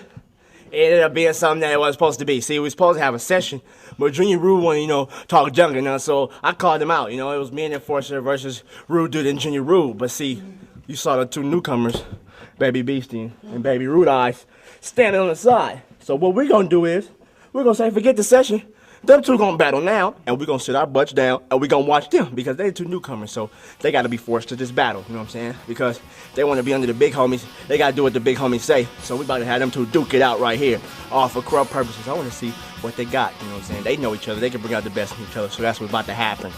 ended up being something that it wasn't supposed to be. See, we were supposed to have a session, but Junior Rude wanted, you know, talk junk and all, so I called him out. You know, it was me and Enforcer versus Rude Dude and Junior Rude. But see, you saw the two newcomers, Baby Beastie and Baby Rude Eyes, standing on the side. So what we're gonna do is, we're gonna say, forget the session. Them two gonna battle now, and we're gonna sit our butts down, and we're gonna watch them, because they're two newcomers, so they gotta be forced to this battle, you know what I'm saying? Because they wanna be under the big homies, they gotta do what the big homies say. So we about to have them two duke it out right here, all for Krump purposes. I wanna see what they got, you know what I'm saying? They know each other, they can bring out the best in each other, so that's what's about to happen.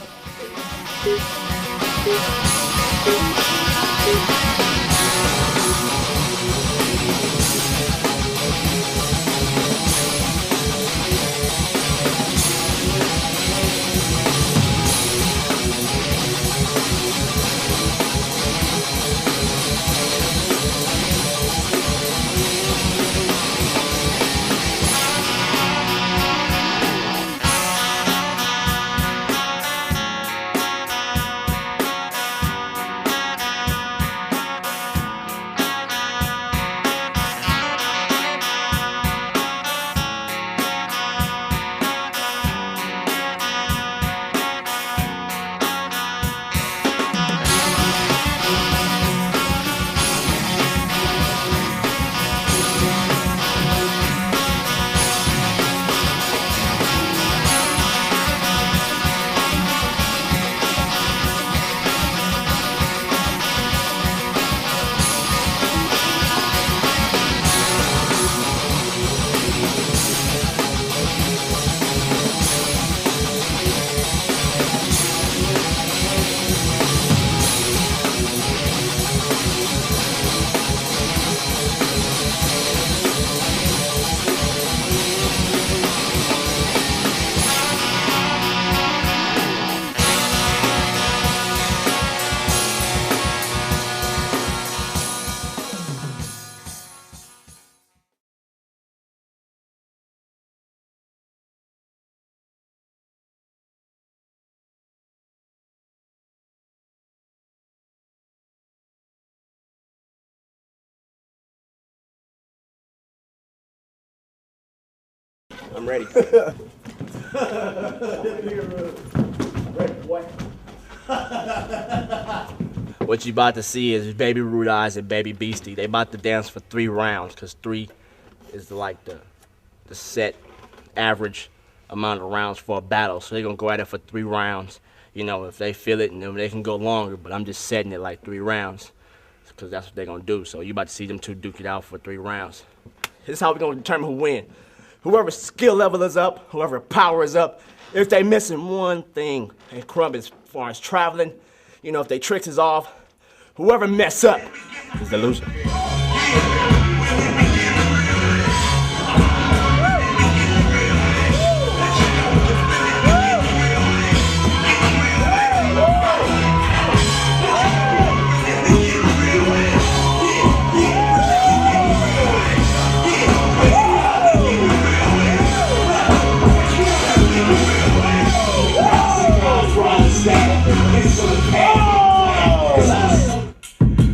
I'm ready. What you about to see is Baby Rude Eyes and Baby Beastie. They about to dance for 3 rounds, because 3 is like the set average amount of rounds for a battle. So they're gonna go at it for 3 rounds. You know, if they feel it, and then they can go longer, but I'm just setting it like 3 rounds, because that's what they're gonna do. So you about to see them two duke it out for 3 rounds. This is how we're gonna determine who wins. Whoever's skill level is up, whoever power is up, if they missing one thing in Krump as far as traveling, you know, if they tricks is off, whoever mess up is the loser.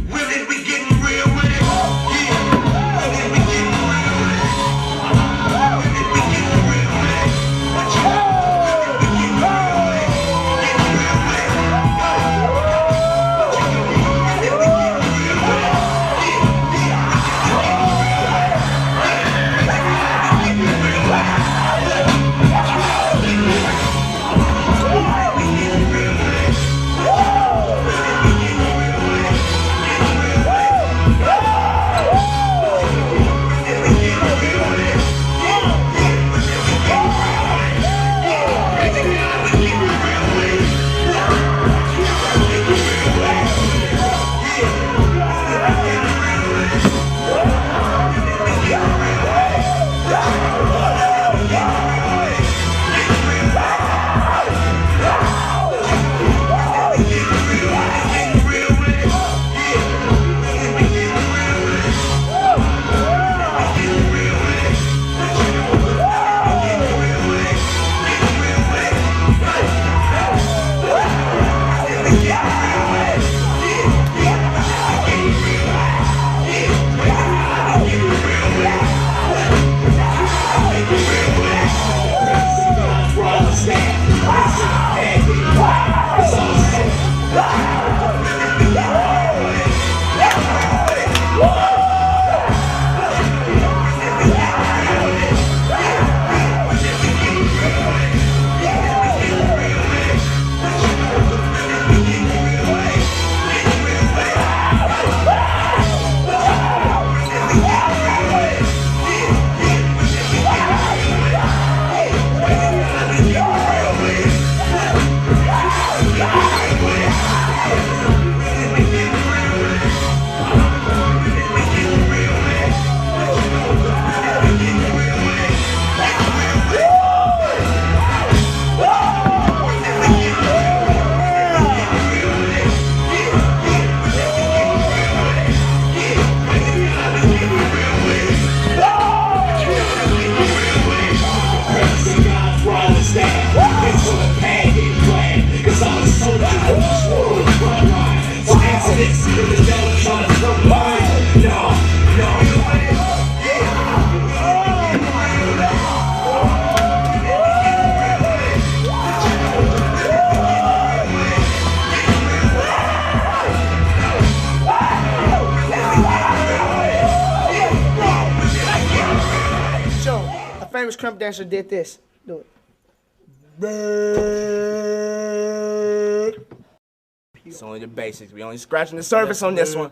Will it be getting real with it? famous Krump dancer did this. Do it. It's only the basics. We only scratching the surface on this one.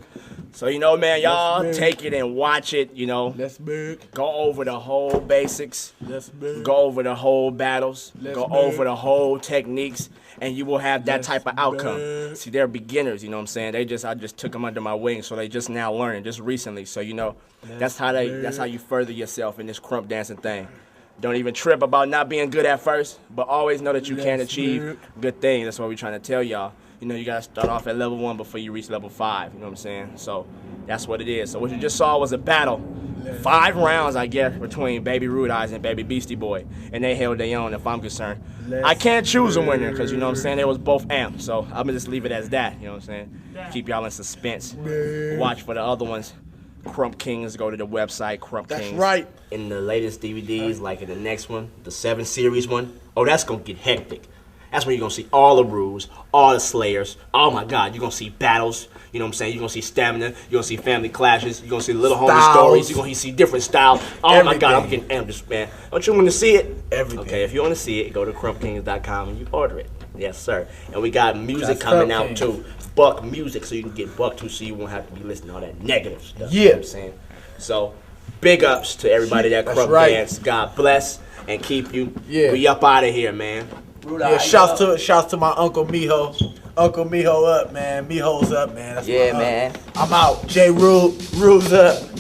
So, you know, man, y'all take it and watch it, you know. That's big. Go over the whole basics. That's big. Go over the whole battles. That's Go big. over the whole techniques. And you will have that type of outcome. See, they're beginners, you know what I'm saying? I just took them under my wing, so they just now learning, just recently. So, you know, that's how you further yourself in this Krump dancing thing. Don't even trip about not being good at first, but always know that you can achieve good things. That's what we're trying to tell y'all. You know, you gotta start off at level 1 before you reach level 5. You know what I'm saying? So that's what it is. So what you just saw was a battle. 5 rounds, I guess, between Baby Rude Eyes and Baby Beastie Boy. And they held their own, if I'm concerned. I can't choose a winner, because, you know what I'm saying, they was both amped. So I'm going to just leave it as that, you know what I'm saying? Keep y'all in suspense. Watch for the other ones. Krump Kings, go to the website, Krump Kings. That's right. In the latest DVDs, like in the next one, the 7 series one, oh, that's going to get hectic. That's when you're going to see all the rules, all the slayers. Oh, my God, you're going to see battles. You know what I'm saying? You're going to see stamina. You're going to see family clashes. You're going to see little homie stories. You're going to see different styles. Oh, my God, I'm getting amped, man. Don't you want to see it? Everything. Okay, if you want to see it, go to krumpkings.com and you order it. Yes, sir. And we got music coming out, too. Buck music, so you can get buck to, so you won't have to be listening to all that negative stuff. Yeah. You know what I'm saying? So, big ups to everybody that Krump Dance. God bless and keep you. Yeah. We up out of here, man. Yeah, shouts to my Uncle Miho. Uncle Miho up, man. Miho's up, man. That's Yeah, man. I'm out. J. Rule's up.